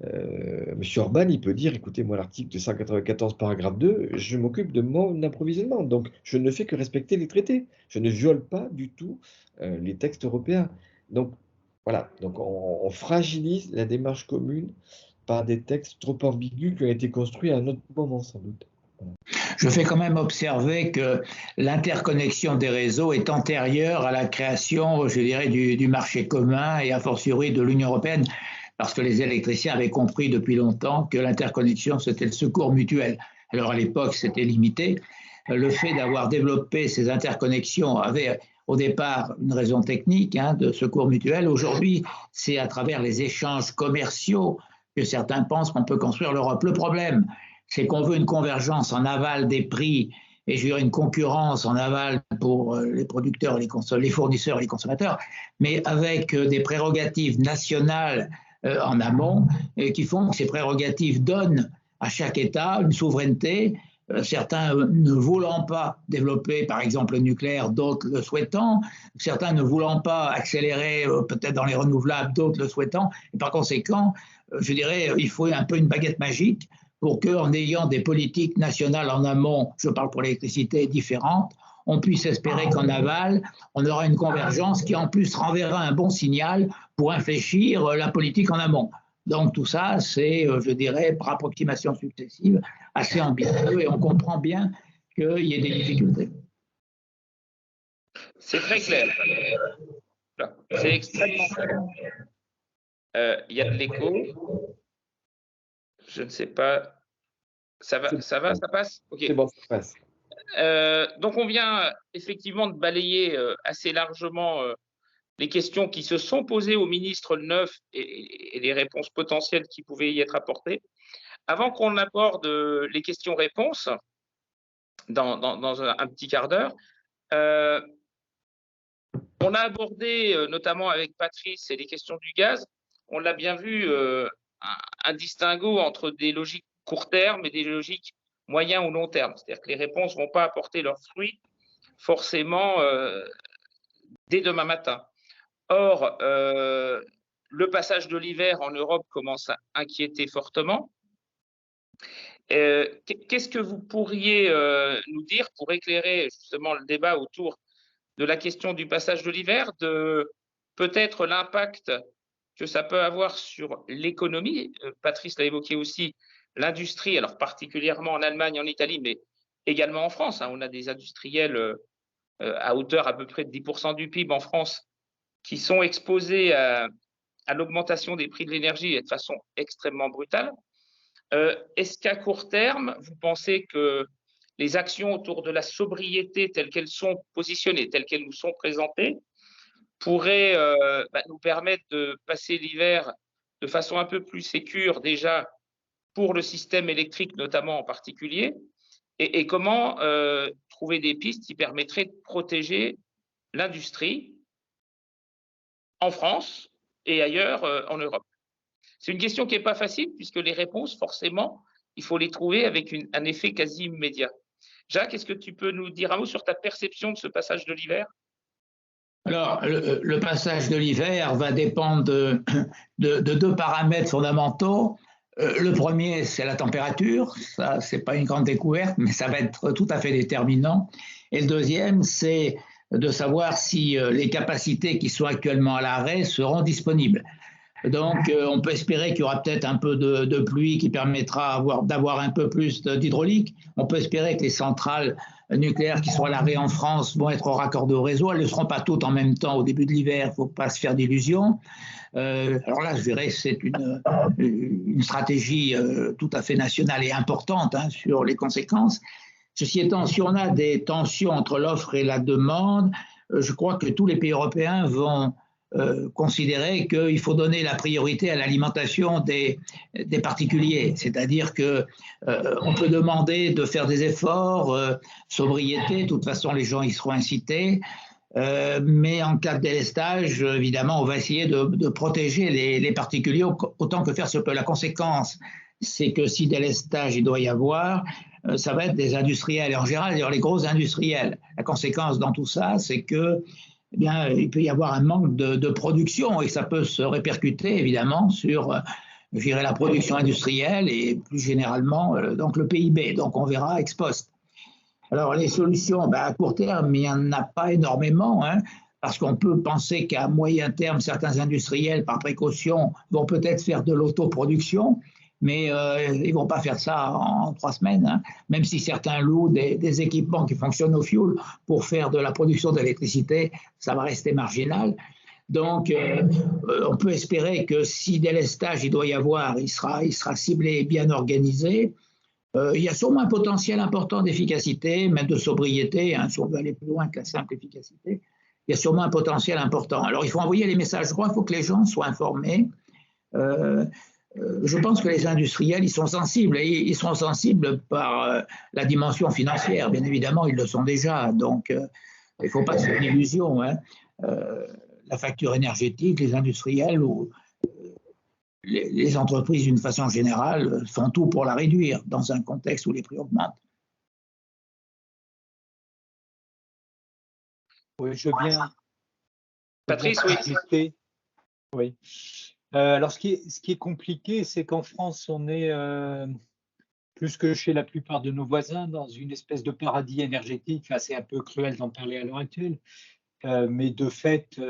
M. Orban, il peut dire écoutez, moi, l'article 194, paragraphe 2, je m'occupe de mon approvisionnement. Donc, je ne fais que respecter les traités. Je ne viole pas du tout les textes européens. Donc, voilà. Donc, on fragilise la démarche commune par des textes trop ambigus qui ont été construits à un autre moment, sans doute. Je fais quand même observer que l'interconnexion des réseaux est antérieure à la création, je dirais, du marché commun et a fortiori de l'Union européenne, parce que les électriciens avaient compris depuis longtemps que l'interconnexion, c'était le secours mutuel. Alors à l'époque, c'était limité. Le fait d'avoir développé ces interconnexions avait au départ une raison technique de secours mutuel. Aujourd'hui, c'est à travers les échanges commerciaux que certains pensent qu'on peut construire l'Europe. Le problème, c'est qu'on veut une convergence en aval des prix et je dirais une concurrence en aval pour les producteurs, les fournisseurs et les consommateurs, mais avec des prérogatives nationales en amont qui font que ces prérogatives donnent à chaque État une souveraineté, certains ne voulant pas développer par exemple le nucléaire, d'autres le souhaitant, certains ne voulant pas accélérer peut-être dans les renouvelables, d'autres le souhaitant, et par conséquent, je dirais, il faut un peu une baguette magique pour qu'en ayant des politiques nationales en amont, je parle pour l'électricité, différentes, on puisse espérer qu'en aval, on aura une convergence qui en plus renverra un bon signal pour infléchir la politique en amont. Donc tout ça, c'est, je dirais, par approximation successive, assez ambitieux et on comprend bien qu'il y ait des difficultés. C'est très clair. C'est extrêmement clair. Il y a de l'écho. Je ne sais pas. Ça passe? Ok. C'est bon, ça passe. Donc, on vient effectivement de balayer assez largement les questions qui se sont posées au ministre le 9 et les réponses potentielles qui pouvaient y être apportées. Avant qu'on aborde les questions-réponses dans un petit quart d'heure, on a abordé, notamment avec Patrice et les questions du gaz, on l'a bien vu, un distinguo entre des logiques court terme et des logiques moyen ou long terme. C'est-à-dire que les réponses ne vont pas apporter leurs fruits forcément dès demain matin. Or, le passage de l'hiver en Europe commence à inquiéter fortement. Qu'est-ce que vous pourriez nous dire pour éclairer justement le débat autour de la question du passage de l'hiver, de peut-être l'impact que ça peut avoir sur l'économie? Patrice l'a évoqué aussi, l'industrie, alors particulièrement en Allemagne, en Italie, mais également en France. On a des industriels à hauteur à peu près de 10% du PIB en France qui sont exposés à l'augmentation des prix de l'énergie de façon extrêmement brutale. Est-ce qu'à court terme, vous pensez que les actions autour de la sobriété telles qu'elles sont positionnées, telles qu'elles nous sont présentées, pourrait nous permettre de passer l'hiver de façon un peu plus sécure déjà pour le système électrique notamment en particulier, et comment trouver des pistes qui permettraient de protéger l'industrie en France et ailleurs en Europe. C'est une question qui n'est pas facile puisque les réponses, forcément, il faut les trouver avec un effet quasi immédiat. Jacques, est-ce que tu peux nous dire un mot sur ta perception de ce passage de l'hiver? Alors, le passage de l'hiver va dépendre de deux paramètres fondamentaux. Le premier, c'est la température. Ça, ce n'est pas une grande découverte, mais ça va être tout à fait déterminant. Et le deuxième, c'est de savoir si les capacités qui sont actuellement à l'arrêt seront disponibles. Donc, on peut espérer qu'il y aura peut-être un peu de pluie qui permettra d'avoir un peu plus d'hydraulique. On peut espérer que les centrales nucléaires qui sont à l'arrêt en France vont être raccordées au réseau. Elles ne le seront pas toutes en même temps au début de l'hiver, il ne faut pas se faire d'illusions. Alors là, je dirais que c'est une stratégie tout à fait nationale et importante sur les conséquences. Ceci étant, si on a des tensions entre l'offre et la demande, je crois que tous les pays européens vont considérer qu'il faut donner la priorité à l'alimentation des particuliers. C'est-à-dire qu'on peut demander de faire des efforts, sobriété, de toute façon les gens y seront incités, mais en cas de délestage, évidemment, on va essayer de protéger les particuliers autant que faire se peut. La conséquence, c'est que si délestage il doit y avoir, ça va être des industriels, et en général, d'ailleurs, les gros industriels. La conséquence dans tout ça, c'est que eh bien, il peut y avoir un manque de production et ça peut se répercuter évidemment sur je dirais, la production industrielle et plus généralement donc le PIB. Donc on verra ex post. Alors les solutions, à court terme, il n'y en a pas énormément, parce qu'on peut penser qu'à moyen terme, certains industriels, par précaution, vont peut-être faire de l'autoproduction, mais ils ne vont pas faire ça en 3 semaines, même si certains louent des équipements qui fonctionnent au fioul pour faire de la production d'électricité, ça va rester marginal. Donc, on peut espérer que si délestage il doit y avoir, il sera ciblé et bien organisé. Il y a sûrement un potentiel important d'efficacité, même de sobriété, si on veut aller plus loin que la simple efficacité. Il y a sûrement un potentiel important. Alors, il faut envoyer les messages droits, il faut que les gens soient informés. Je pense que les industriels, ils sont sensibles. Et ils sont sensibles par la dimension financière. Bien évidemment, ils le sont déjà. Donc, il ne faut pas se faire d'illusions. La facture énergétique, les industriels ou les entreprises, d'une façon générale, font tout pour la réduire dans un contexte où les prix augmentent. Oui, je viens. Patrice, oui. Oui. Alors, ce qui est compliqué, c'est qu'en France, on est, plus que chez la plupart de nos voisins, dans une espèce de paradis énergétique. Enfin, c'est un peu cruel d'en parler à l'heure actuelle, mais de fait,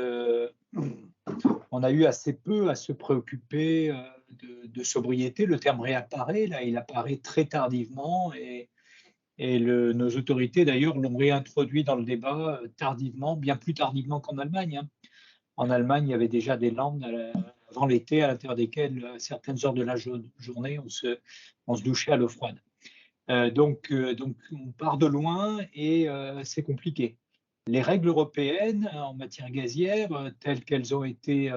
on a eu assez peu à se préoccuper de sobriété. Le terme réapparaît, là, il apparaît très tardivement, et nos autorités, d'ailleurs, l'ont réintroduit dans le débat tardivement, bien plus tardivement qu'en Allemagne. En Allemagne, il y avait déjà des landes avant l'été, à l'intérieur desquelles, à certaines heures de la journée, on se douchait à l'eau froide. Donc, on part de loin et c'est compliqué. Les règles européennes en matière gazière, telles qu'elles ont été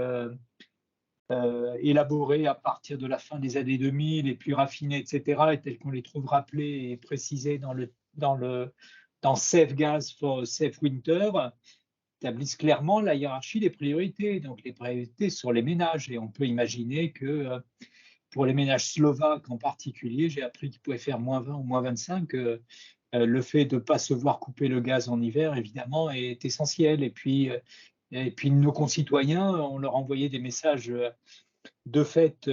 élaborées à partir de la fin des années 2000 et puis raffinées, etc., et telles qu'on les trouve rappelées et précisées dans Safe Gas for Safe Winter, établissent clairement la hiérarchie des priorités. Donc les priorités sur les ménages, et on peut imaginer que pour les ménages slovaques en particulier, j'ai appris qu'ils pouvaient faire -20 ou -25. Le fait de ne pas se voir couper le gaz en hiver, évidemment, est essentiel. Et puis nos concitoyens, on leur envoyait des messages de fait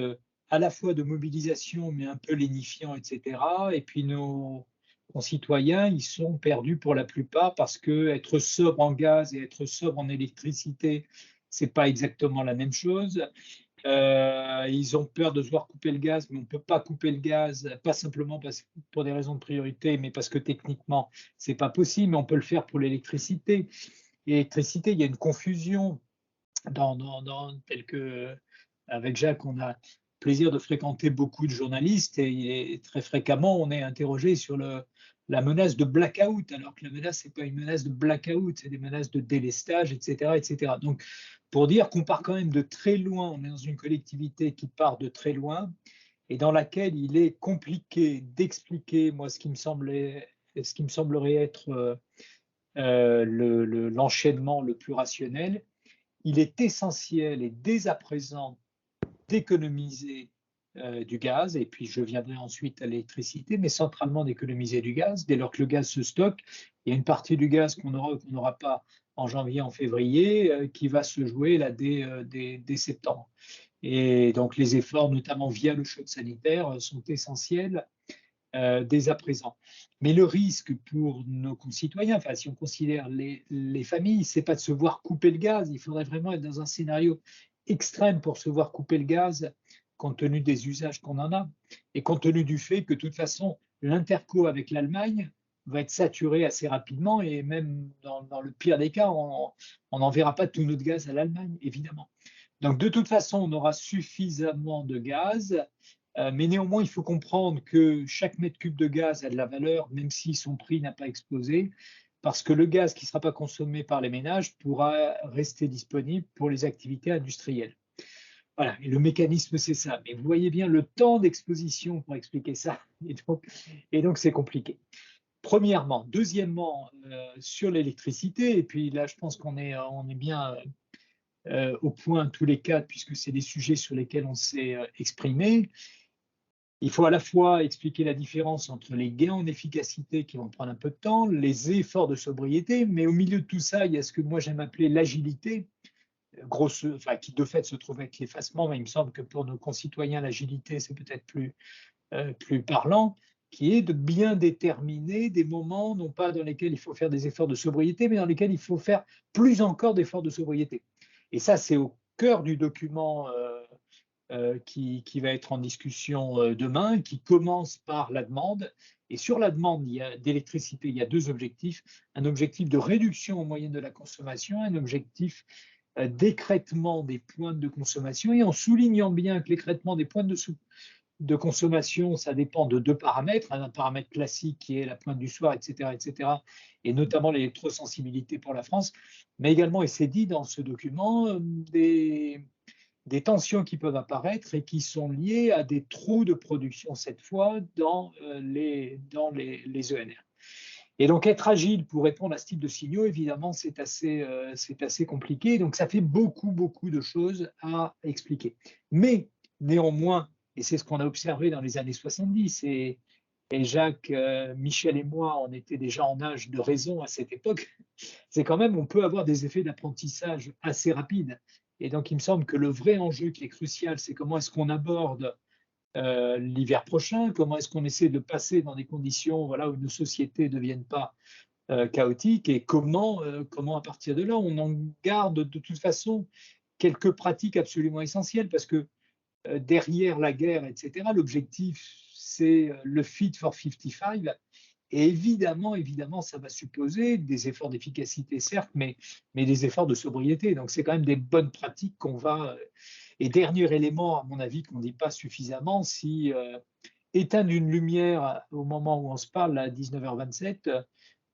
à la fois de mobilisation, mais un peu lénifiants, etc. Et puis nos concitoyens, ils sont perdus pour la plupart parce que être sobre en gaz et être sobre en électricité, c'est pas exactement la même chose. Ils ont peur de se voir couper le gaz, mais on ne peut pas couper le gaz, pas simplement pour des raisons de priorité, mais parce que techniquement, ce n'est pas possible, mais on peut le faire pour l'électricité. L'électricité, il y a une confusion tel que, avec Jacques, on a le plaisir de fréquenter beaucoup de journalistes et très fréquemment, on est interrogé sur la menace de blackout, alors que la menace, ce n'est pas une menace de blackout, c'est des menaces de délestage, etc., etc. Donc, pour dire qu'on part quand même de très loin, on est dans une collectivité qui part de très loin et dans laquelle il est compliqué d'expliquer, moi, ce qui me semblerait être l'enchaînement le plus rationnel. Il est essentiel et dès à présent d'économiser du gaz, et puis je viendrai ensuite à l'électricité, mais centralement d'économiser du gaz. Dès lors que le gaz se stocke, il y a une partie du gaz qu'on aura ou qu'on n'aura pas en janvier, en février, qui va se jouer là dès septembre. Et donc les efforts, notamment via le choc sanitaire, sont essentiels dès à présent. Mais le risque pour nos concitoyens, enfin si on considère les familles, c'est pas de se voir couper le gaz. Il faudrait vraiment être dans un scénario extrême pour se voir couper le gaz, compte tenu des usages qu'on en a, et compte tenu du fait que de toute façon, l'interco avec l'Allemagne va être saturé assez rapidement, et même dans le pire des cas, on n'enverra pas tout notre gaz à l'Allemagne, évidemment. Donc de toute façon, on aura suffisamment de gaz, mais néanmoins, il faut comprendre que chaque mètre cube de gaz a de la valeur, même si son prix n'a pas explosé, parce que le gaz qui ne sera pas consommé par les ménages pourra rester disponible pour les activités industrielles. Voilà, et le mécanisme, c'est ça. Mais vous voyez bien le temps d'exposition pour expliquer ça, et donc c'est compliqué. Premièrement. Deuxièmement, sur l'électricité, et puis là, je pense qu'on est bien au point tous les quatre, puisque c'est des sujets sur lesquels on s'est exprimé. Il faut à la fois expliquer la différence entre les gains en efficacité qui vont prendre un peu de temps, les efforts de sobriété, mais au milieu de tout ça, il y a ce que moi j'aime appeler l'agilité, qui de fait se trouve avec l'effacement, mais il me semble que pour nos concitoyens, l'agilité, c'est peut-être plus parlant, qui est de bien déterminer des moments, non pas dans lesquels il faut faire des efforts de sobriété, mais dans lesquels il faut faire plus encore d'efforts de sobriété. Et ça, c'est au cœur du document qui va être en discussion demain, qui commence par la demande. Et sur la demande d'électricité, il y a deux objectifs. Un objectif de réduction en moyenne de la consommation, un objectif d'écrêtement des pointes de consommation, et en soulignant bien que l'écrêtement des pointes de consommation, ça dépend de deux paramètres. Un paramètre classique qui est la pointe du soir, etc., et notamment l'électrosensibilité pour la France, mais également, et c'est dit dans ce document, des tensions qui peuvent apparaître et qui sont liées à des trous de production, cette fois, dans les ENR. Et donc, être agile pour répondre à ce type de signaux, évidemment, c'est assez compliqué. Donc, ça fait beaucoup de choses à expliquer. Mais, néanmoins, et c'est ce qu'on a observé dans les années 70, et Jacques, Michel et moi, on était déjà en âge de raison à cette époque, c'est quand même, on peut avoir des effets d'apprentissage assez rapides. Et donc, il me semble que le vrai enjeu qui est crucial, c'est comment est-ce qu'on aborde l'hiver prochain, comment est-ce qu'on essaie de passer dans des conditions où nos sociétés ne deviennent pas chaotiques, et comment à partir de là, on en garde de toute façon quelques pratiques absolument essentielles, parce que derrière la guerre, etc., l'objectif, c'est le Fit for 55. Et évidemment, ça va supposer des efforts d'efficacité, certes, mais des efforts de sobriété. Donc, c'est quand même des bonnes pratiques qu'on va… Et dernier élément, à mon avis, qu'on ne dit pas suffisamment, si éteindre une lumière au moment où on se parle, à 19h27,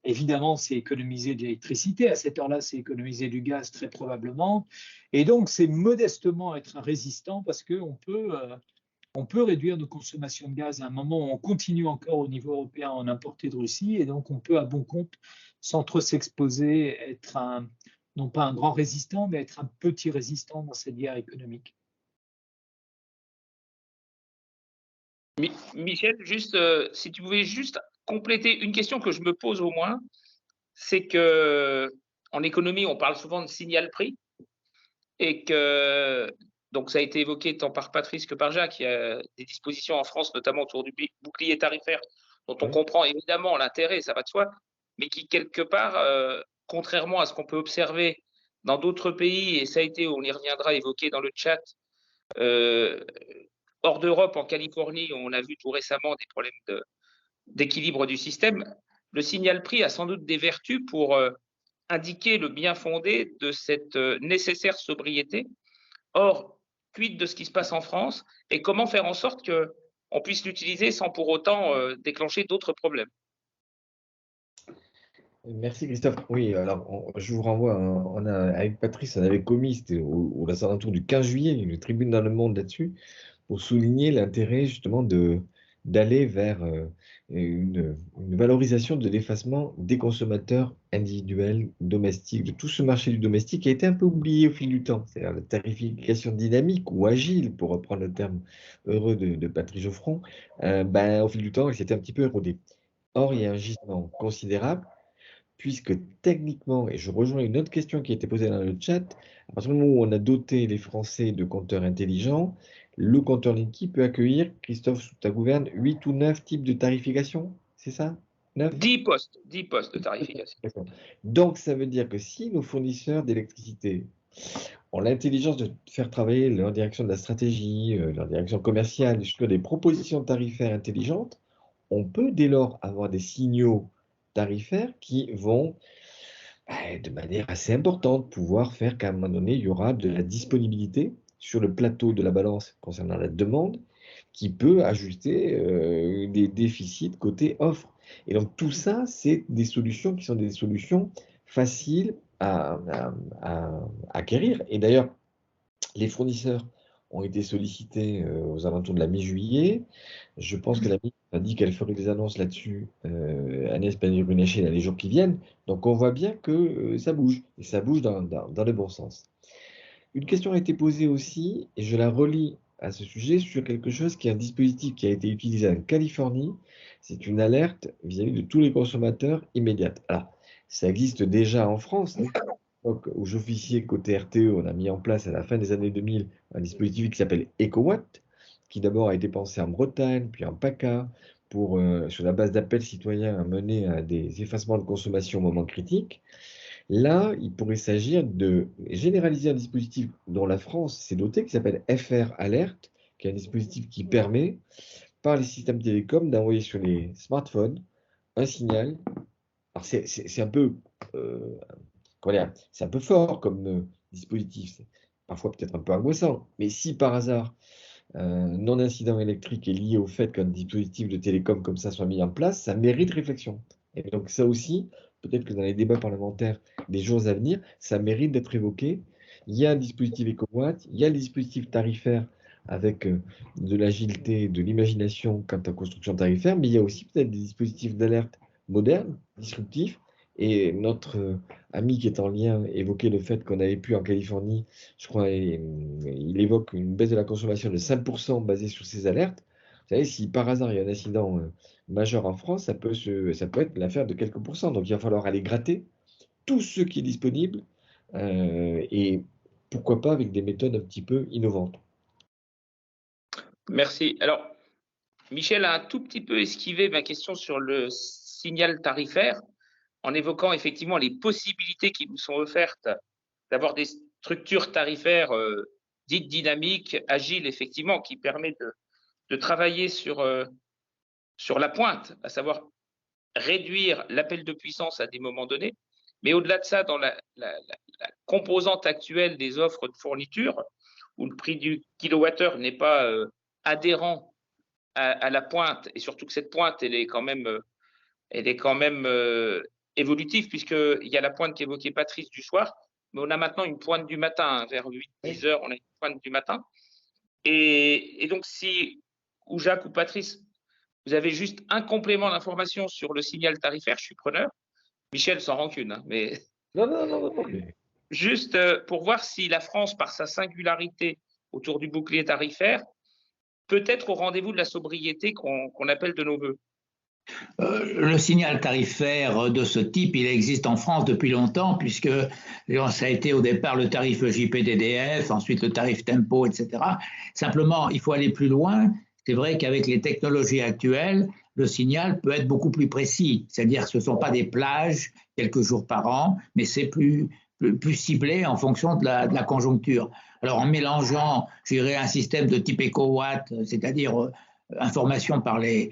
évidemment, c'est économiser de l'électricité. À cette heure-là, c'est économiser du gaz, très probablement. Et donc, c'est modestement être un résistant, parce qu'on peut réduire nos consommations de gaz à un moment où on continue encore au niveau européen à en importer de Russie, et donc on peut à bon compte, sans trop s'exposer, être non pas un grand résistant, mais être un petit résistant dans cette guerre économique. Michel, juste, si tu pouvais juste compléter une question que je me pose au moins, c'est que en économie, on parle souvent de signal prix, et que donc ça a été évoqué tant par Patrice que par Jacques. Il y a des dispositions en France, notamment autour du bouclier tarifaire, dont on comprend évidemment l'intérêt, ça va de soi, mais qui quelque part, contrairement à ce qu'on peut observer dans d'autres pays, et ça a été, on y reviendra, évoqué dans le chat, hors d'Europe, en Californie, on a vu tout récemment des problèmes d'équilibre du système. Le signal prix a sans doute des vertus pour indiquer le bien fondé de cette nécessaire sobriété. Or, quid de ce qui se passe en France, et comment faire en sorte qu'on puisse l'utiliser sans pour autant déclencher d'autres problèmes? Merci Christophe. Oui, alors je vous renvoie, avec Patrice, on avait commis, c'était aux alentours du 15 juillet, une tribune dans Le Monde là-dessus, pour souligner l'intérêt justement d'aller vers une valorisation de l'effacement des consommateurs individuels, domestiques, de tout ce marché du domestique qui a été un peu oublié au fil du temps. C'est-à-dire la tarification dynamique ou agile, pour reprendre le terme heureux de Patrice Geoffron, au fil du temps, il s'était un petit peu érodé. Or, il y a un gisement considérable puisque techniquement, et je rejoins une autre question qui a été posée dans le chat, à partir du moment où on a doté les Français de compteurs intelligents, le compteur Linky peut accueillir, Christophe, sous ta gouverne, 8 ou 9 types de tarification, c'est ça? 9? 10 postes de tarification. D'accord. Donc, ça veut dire que si nos fournisseurs d'électricité ont l'intelligence de faire travailler leur direction de la stratégie, leur direction commerciale sur des propositions tarifaires intelligentes, on peut dès lors avoir des signaux tarifaires qui vont, de manière assez importante, pouvoir faire qu'à un moment donné, il y aura de la disponibilité sur le plateau de la balance concernant la demande qui peut ajuster des déficits côté offre. Et donc tout ça, c'est des solutions qui sont des solutions faciles à acquérir. Et d'ailleurs, les fournisseurs ont été sollicités aux alentours de la mi-juillet. Je pense que la ministre a dit qu'elle ferait des annonces là-dessus, Agnès Pannier-Runacher, dans les jours qui viennent. Donc on voit bien que ça bouge, et ça bouge dans le bon sens. Une question a été posée aussi, et je la relie à ce sujet, sur quelque chose qui est un dispositif qui a été utilisé en Californie. C'est une alerte vis-à-vis de tous les consommateurs immédiate. Alors, ça existe déjà en France. Où j'officiais côté RTE, on a mis en place à la fin des années 2000 un dispositif qui s'appelle EcoWatt, qui d'abord a été pensé en Bretagne, puis en PACA, sur la base d'appels citoyens à mener à des effacements de consommation au moment critique. Là, il pourrait s'agir de généraliser un dispositif dont la France s'est dotée, qui s'appelle FR Alert, qui est un dispositif qui permet, par les systèmes télécoms, d'envoyer sur les smartphones un signal. Alors, c'est un peu, c'est un peu fort comme dispositif, c'est parfois peut-être un peu angoissant, mais si par hasard non-incident électrique est lié au fait qu'un dispositif de télécom comme ça soit mis en place, ça mérite réflexion. Et donc ça aussi, peut-être que dans les débats parlementaires des jours à venir, ça mérite d'être évoqué. Il y a un dispositif EcoWatt, il y a le dispositif tarifaire avec de l'agilité, de l'imagination quant à construction tarifaire, mais il y a aussi peut-être des dispositifs d'alerte modernes, disruptifs. Et notre ami qui est en lien évoquait le fait qu'on avait pu en Californie, je crois, il évoque une baisse de la consommation de 5% basée sur ces alertes. Vous savez, si par hasard il y a un incident majeur en France, ça peut être l'affaire de quelques pourcents. Donc il va falloir aller gratter tout ce qui est disponible et pourquoi pas avec des méthodes un petit peu innovantes. Merci. Alors, Michel a un tout petit peu esquivé ma question sur le signal tarifaire en évoquant effectivement les possibilités qui nous sont offertes d'avoir des structures tarifaires dites dynamiques, agiles, effectivement, qui permettent de travailler sur la pointe, à savoir réduire l'appel de puissance à des moments donnés. Mais au-delà de ça, dans la composante actuelle des offres de fourniture, où le prix du kilowattheure n'est pas adhérent à la pointe, et surtout que cette pointe, elle est quand même évolutive, puisqu'il y a la pointe qu'évoquait Patrice du soir, mais on a maintenant une pointe du matin, vers 8-10 heures, on a une pointe du matin. Et donc, si, ou Jacques ou Patrice, vous avez juste un complément d'information sur le signal tarifaire, je suis preneur. Michel, sans rancune, hein, mais… Non. Juste pour voir si la France, par sa singularité autour du bouclier tarifaire, peut être au rendez-vous de la sobriété qu'on appelle de nos voeux. Le signal tarifaire de ce type, il existe en France depuis longtemps, puisque ça a été au départ le tarif JPDDF, ensuite le tarif Tempo, etc. Simplement, il faut aller plus loin. C'est vrai qu'avec les technologies actuelles, le signal peut être beaucoup plus précis. C'est-à-dire que ce ne sont pas des plages quelques jours par an, mais c'est plus ciblé en fonction de la conjoncture. Alors, en mélangeant, je dirais, un système de type EcoWatt, c'est-à-dire information par les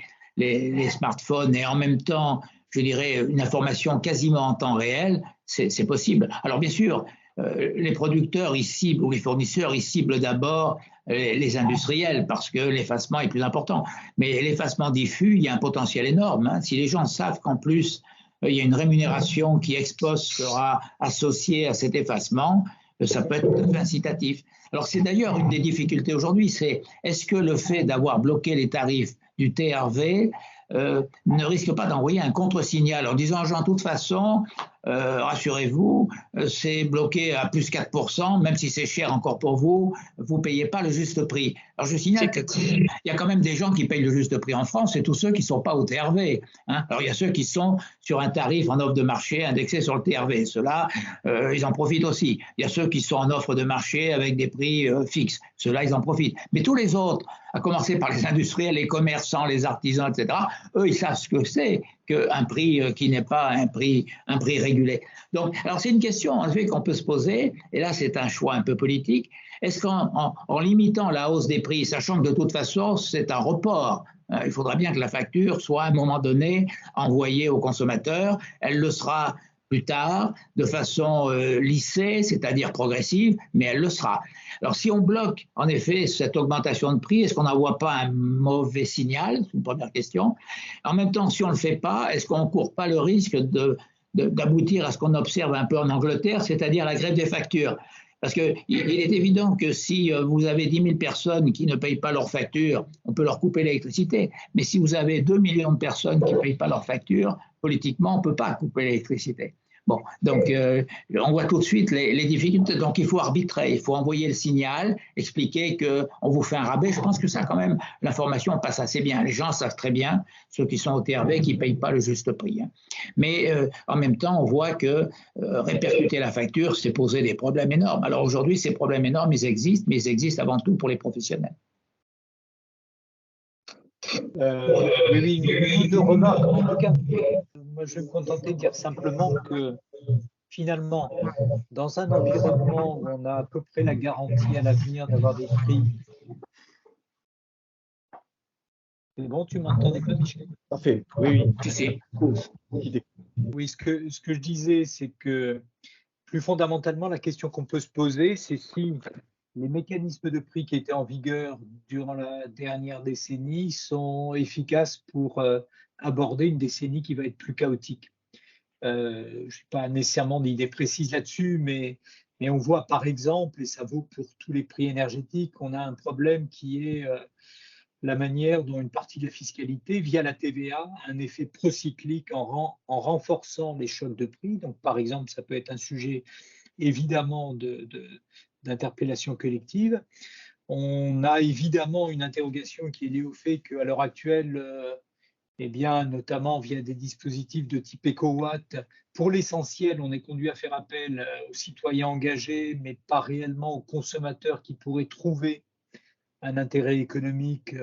smartphones et en même temps, je dirais, une information quasiment en temps réel, c'est possible. Alors bien sûr, les producteurs, ils ciblent, ou les fournisseurs, ils ciblent d'abord les industriels parce que l'effacement est plus important. Mais l'effacement diffus, il y a un potentiel énorme. Hein. Si les gens savent qu'en plus, il y a une rémunération qui ex post sera associée à cet effacement, ça peut être tout à fait incitatif. Alors c'est d'ailleurs une des difficultés aujourd'hui, c'est est-ce que le fait d'avoir bloqué les tarifs du TRV ne risque pas d'envoyer un contre-signal en disant aux gens, de toute façon, rassurez-vous, c'est bloqué à plus 4%, même si c'est cher encore pour vous, vous ne payez pas le juste prix. Alors je signale qu'il y a quand même des gens qui payent le juste prix en France, c'est tous ceux qui ne sont pas au TRV. Hein. Alors il y a ceux qui sont sur un tarif en offre de marché indexé sur le TRV, ceux-là, ils en profitent aussi. Il y a ceux qui sont en offre de marché avec des prix fixes, ceux-là, ils en profitent. Mais tous les autres, à commencer par les industriels, les commerçants, les artisans, etc., eux, ils savent ce que c'est qu'un prix qui n'est pas un prix régulé. Donc, alors c'est une question en fait qu'on peut se poser, et là c'est un choix un peu politique. Est-ce qu'en limitant la hausse des prix, sachant que de toute façon c'est un report, il faudra bien que la facture soit à un moment donné envoyée au consommateur, elle le sera plus tard, de façon lissée, c'est-à-dire progressive, mais elle le sera. Alors si on bloque en effet cette augmentation de prix, est-ce qu'on n'envoie pas un mauvais signal? C'est une première question. En même temps, si on ne le fait pas, est-ce qu'on ne court pas le risque d'aboutir à ce qu'on observe un peu en Angleterre, c'est-à-dire la grève des factures? Parce qu'il est évident que si vous avez 10 000 personnes qui ne payent pas leurs factures, on peut leur couper l'électricité. Mais si vous avez 2 millions de personnes qui ne payent pas leurs factures, politiquement, on ne peut pas couper l'électricité. Bon, donc on voit tout de suite les difficultés. Donc il faut arbitrer, il faut envoyer le signal, expliquer qu'on vous fait un rabais. Je pense que ça, quand même, l'information passe assez bien. Les gens savent très bien, ceux qui sont au TRV, qui ne payent pas le juste prix. Hein. Mais en même temps, on voit que répercuter la facture, c'est poser des problèmes énormes. Alors aujourd'hui, ces problèmes énormes, ils existent, mais ils existent avant tout pour les professionnels. Oui, deux remarques. En tout cas, moi, je vais me contenter de dire simplement que finalement, dans un environnement où on a à peu près la garantie à l'avenir d'avoir des prix. C'est bon, tu m'entendais pas, Michel? Parfait, oui. Oui, ce que je disais, c'est que plus fondamentalement, la question qu'on peut se poser, c'est si les mécanismes de prix qui étaient en vigueur durant la dernière décennie sont efficaces pour aborder une décennie qui va être plus chaotique. Je n'ai pas nécessairement d'idée précise là-dessus, mais on voit par exemple, et ça vaut pour tous les prix énergétiques, on a un problème qui est la manière dont une partie de la fiscalité, via la TVA, a un effet procyclique en renforçant les chocs de prix. Donc par exemple, ça peut être un sujet évidemment d'interpellation collective. On a évidemment une interrogation qui est liée au fait qu'à l'heure actuelle, eh bien, notamment via des dispositifs de type EcoWatt, pour l'essentiel, on est conduit à faire appel aux citoyens engagés, mais pas réellement aux consommateurs qui pourraient trouver un intérêt économique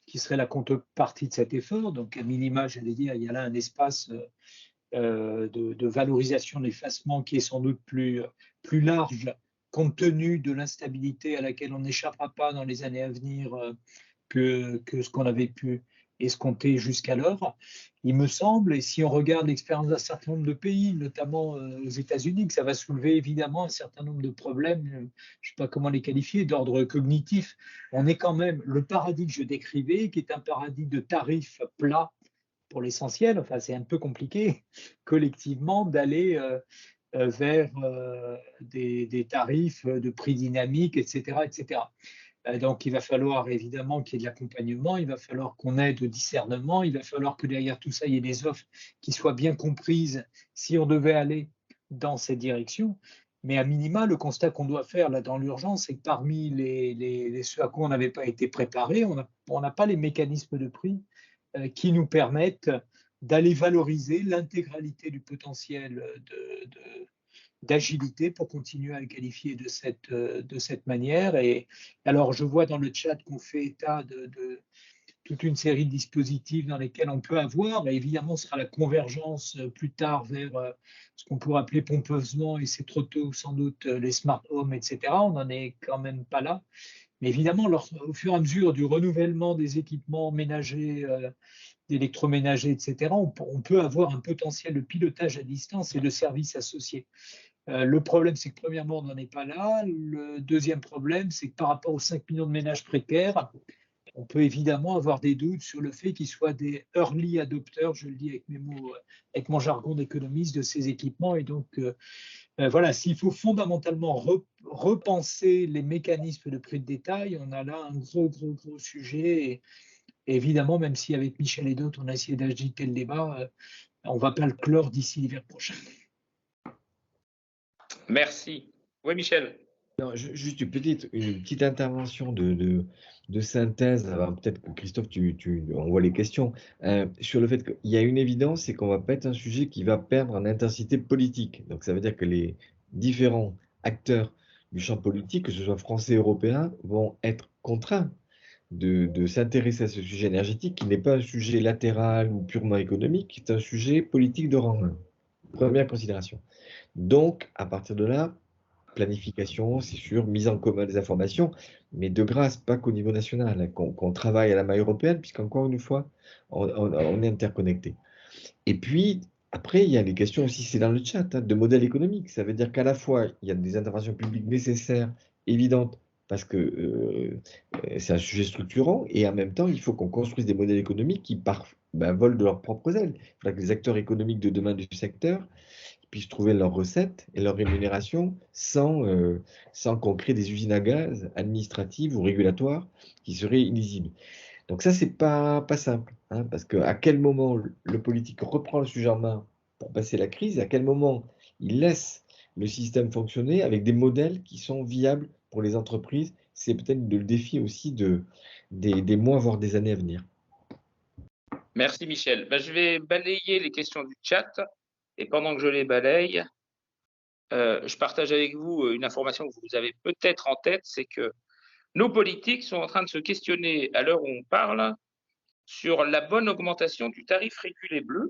qui serait la contrepartie de cet effort. Donc, à minima, j'allais dire, il y a là un espace de valorisation de l'effacement qui est sans doute plus large, compte tenu de l'instabilité à laquelle on n'échappera pas dans les années à venir que ce qu'on avait pu escompter jusqu'alors. Il me semble, et si on regarde l'expérience d'un certain nombre de pays, notamment aux États-Unis, que ça va soulever évidemment un certain nombre de problèmes, je ne sais pas comment les qualifier, d'ordre cognitif. On est quand même le paradis que je décrivais, qui est un paradis de tarifs plats pour l'essentiel. Enfin, c'est un peu compliqué collectivement d'aller vers des tarifs de prix dynamiques, etc., etc. Donc, il va falloir évidemment qu'il y ait de l'accompagnement, il va falloir qu'on aide au discernement, il va falloir que derrière tout ça, il y ait des offres qui soient bien comprises si on devait aller dans cette direction. Mais à minima, le constat qu'on doit faire là dans l'urgence, c'est que parmi ceux à quoi on n'avait pas été préparé, on n'a pas les mécanismes de prix qui nous permettent d'aller valoriser l'intégralité du potentiel d'agilité, pour continuer à le qualifier de cette manière. Et alors, je vois dans le chat qu'on fait état de toute une série de dispositifs dans lesquels on peut avoir, et évidemment, ce sera la convergence plus tard vers ce qu'on pourrait appeler pompeusement, et c'est trop tôt sans doute, les smart homes, etc. On n'en est quand même pas là. Mais évidemment, au fur et à mesure du renouvellement des équipements ménagers, d'électroménager, etc., on peut avoir un potentiel de pilotage à distance et de services associés. Le problème, c'est que premièrement, on n'en est pas là. Le deuxième problème, c'est que par rapport aux 5 millions de ménages précaires, on peut évidemment avoir des doutes sur le fait qu'ils soient des early adopters, je le dis avec mes mots, avec mon jargon d'économiste, de ces équipements. Et donc, voilà, s'il faut fondamentalement repenser les mécanismes de prix de détail, on a là un gros sujet. Et évidemment, même si avec Michel et d'autres, on a essayé d'agiter le débat, on ne va pas le clore d'ici l'hiver prochain. Merci. Oui, Michel. Non, juste une petite intervention de synthèse, avant peut-être que Christophe, on voit les questions, sur le fait qu'il y a une évidence, c'est qu'on va pas être un sujet qui va perdre en intensité politique. Donc ça veut dire que les différents acteurs du champ politique, que ce soit français, européen, vont être contraints de s'intéresser à ce sujet énergétique qui n'est pas un sujet latéral ou purement économique, qui est un sujet politique de rang 1. Première considération. Donc, à partir de là, planification, c'est sûr, mise en commun des informations, mais de grâce, pas qu'au niveau national, hein, qu'on travaille à la maille européenne, puisqu'encore une fois, on est interconnecté. Et puis, après, il y a les questions aussi, c'est dans le chat, hein, de modèle économique. Ça veut dire qu'à la fois, il y a des interventions publiques nécessaires, évidentes, parce que c'est un sujet structurant, et en même temps, il faut qu'on construise des modèles économiques qui volent de leurs propres ailes. Il faudra que les acteurs économiques de demain du secteur puissent trouver leurs recettes et leur rémunération sans qu'on crée des usines à gaz administratives ou régulatoires qui seraient illisibles. Donc ça, c'est pas simple, hein, parce qu'à quel moment le politique reprend le sujet en main pour passer la crise, à quel moment il laisse le système fonctionner avec des modèles qui sont viables pour les entreprises, c'est peut-être le défi aussi des mois, voire des années à venir. Merci Michel. Je vais balayer les questions du chat et pendant que je les balaye, je partage avec vous une information que vous avez peut-être en tête, c'est que nos politiques sont en train de se questionner à l'heure où on parle sur la bonne augmentation du tarif régulé bleu,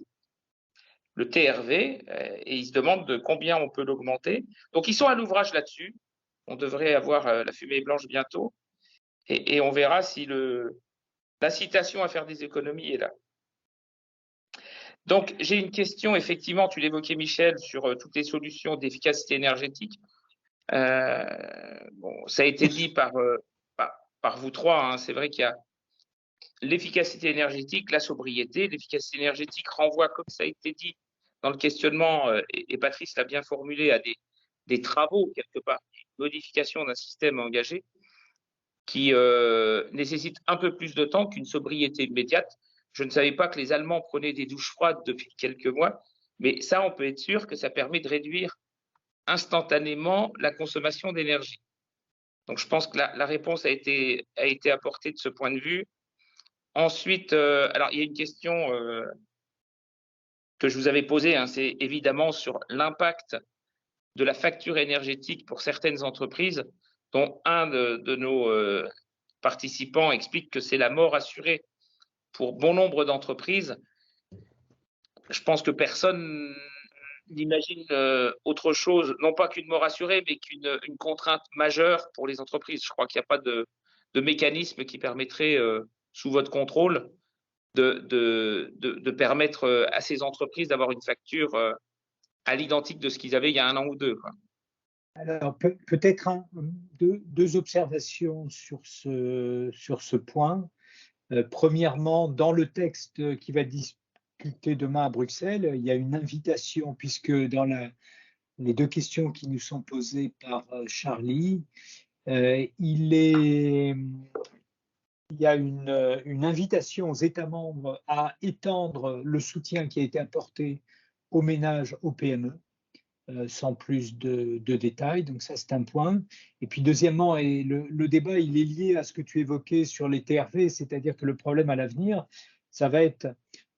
le TRV, et ils se demandent de combien on peut l'augmenter. Donc ils sont à l'ouvrage là-dessus. On devrait avoir la fumée blanche bientôt et on verra si l'incitation à faire des économies est là. Donc, j'ai une question, effectivement, tu l'évoquais, Michel, sur toutes les solutions d'efficacité énergétique. Bon, ça a été dit par vous trois, hein. C'est vrai qu'il y a l'efficacité énergétique, la sobriété. L'efficacité énergétique renvoie, comme ça a été dit dans le questionnement, et Patrice l'a bien formulé, à des travaux, quelque part, une modification d'un système engagé qui nécessite un peu plus de temps qu'une sobriété immédiate. Je ne savais pas que les Allemands prenaient des douches froides depuis quelques mois, mais ça, on peut être sûr que ça permet de réduire instantanément la consommation d'énergie. Donc, je pense que la réponse a été apportée de ce point de vue. Ensuite, alors, il y a une question que je vous avais posée, hein, c'est évidemment sur l'impact de la facture énergétique pour certaines entreprises, dont un de nos participants explique que c'est la mort assurée pour bon nombre d'entreprises. Je pense que personne n'imagine autre chose, non pas qu'une mort assurée, mais qu'une contrainte majeure pour les entreprises. Je crois qu'il n'y a pas de mécanisme qui permettrait, sous votre contrôle, de permettre à ces entreprises d'avoir une facture à l'identique de ce qu'ils avaient il y a 1 an ou 2. Quoi. Alors, peut-être deux observations sur ce point. Premièrement, dans le texte qui va discuter demain à Bruxelles, il y a une invitation, puisque dans les 2 questions qui nous sont posées par Charlie, il y a une invitation aux États membres à étendre le soutien qui a été apporté aux ménages, aux PME, sans plus de détails. Donc ça, c'est un point. Et puis deuxièmement, et le débat, il est lié à ce que tu évoquais sur les TRV, c'est-à-dire que le problème à l'avenir, ça va être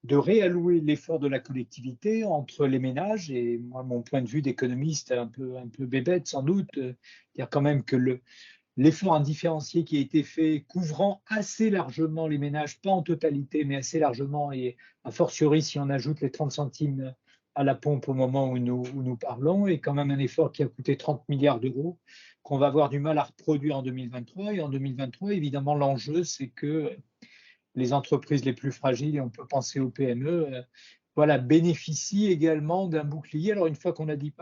de réallouer l'effort de la collectivité entre les ménages. Et moi, mon point de vue d'économiste, un peu bébête sans doute, dire quand même que l'effort indifférencié qui a été fait, couvrant assez largement les ménages, pas en totalité, mais assez largement, et a fortiori si on ajoute les 30 centimes à la pompe au moment où nous parlons, est quand même un effort qui a coûté 30 milliards d'euros, qu'on va avoir du mal à reproduire en 2023. Et en 2023, évidemment, l'enjeu, c'est que les entreprises les plus fragiles, et on peut penser aux PME, voilà, bénéficie également d'un bouclier. Alors, une fois qu'on a dit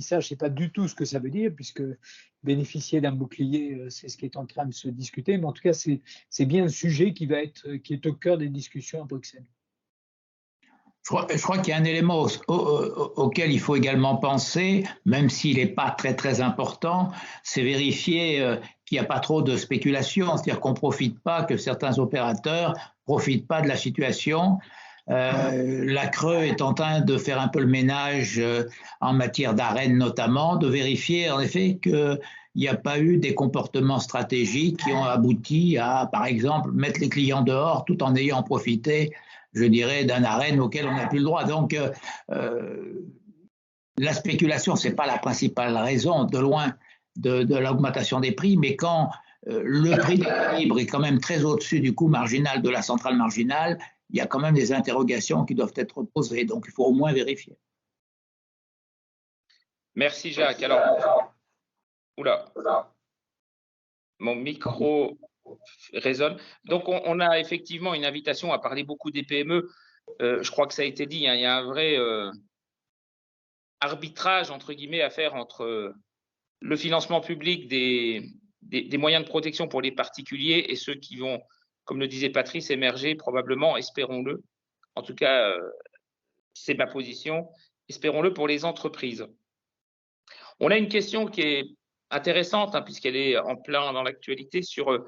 ça, je ne sais pas du tout ce que ça veut dire, puisque bénéficier d'un bouclier, c'est ce qui est en train de se discuter. Mais en tout cas, c'est bien un sujet qui est au cœur des discussions à Bruxelles. Je crois qu'il y a un élément auquel il faut également penser, même s'il n'est pas très très important, c'est vérifier qu'il n'y a pas trop de spéculation, c'est-à-dire qu'on ne profite pas, que certains opérateurs ne profitent pas de la situation. La Creux est en train de faire un peu le ménage en matière d'arène notamment, de vérifier en effet qu'il n'y a pas eu des comportements stratégiques qui ont abouti à, par exemple, mettre les clients dehors tout en ayant profité, je dirais, d'un arène auquel on n'a plus le droit. Donc, la spéculation, ce n'est pas la principale raison, de loin, de l'augmentation des prix, mais quand le prix d'équilibre est quand même très au-dessus du coût marginal de la centrale marginale, il y a quand même des interrogations qui doivent être posées. Donc, il faut au moins vérifier. Merci, Jacques. Alors, oula, mon micro résonne. Donc, on a effectivement une invitation à parler beaucoup des PME. Je crois que ça a été dit, hein, il y a un vrai arbitrage, entre guillemets, à faire entre le financement public des moyens de protection pour les particuliers et ceux qui vont, comme le disait Patrice, émerger probablement, espérons-le. En tout cas, c'est ma position, espérons-le pour les entreprises. On a une question qui est intéressante, hein, puisqu'elle est en plein dans l'actualité, sur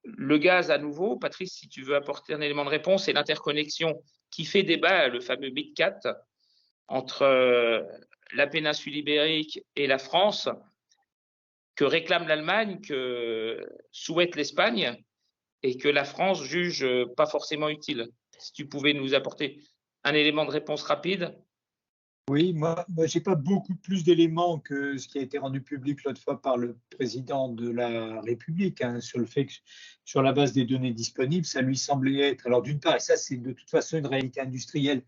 le gaz à nouveau. Patrice, si tu veux apporter un élément de réponse, c'est l'interconnexion qui fait débat, le fameux MidCat, entre la péninsule ibérique et la France, que réclame l'Allemagne, que souhaite l'Espagne, et que la France juge pas forcément utile. Si tu pouvais nous apporter un élément de réponse rapide. Oui, moi je n'ai pas beaucoup plus d'éléments que ce qui a été rendu public l'autre fois par le président de la République, hein, sur le fait que, sur la base des données disponibles, ça lui semblait être, alors d'une part, et ça c'est de toute façon une réalité industrielle,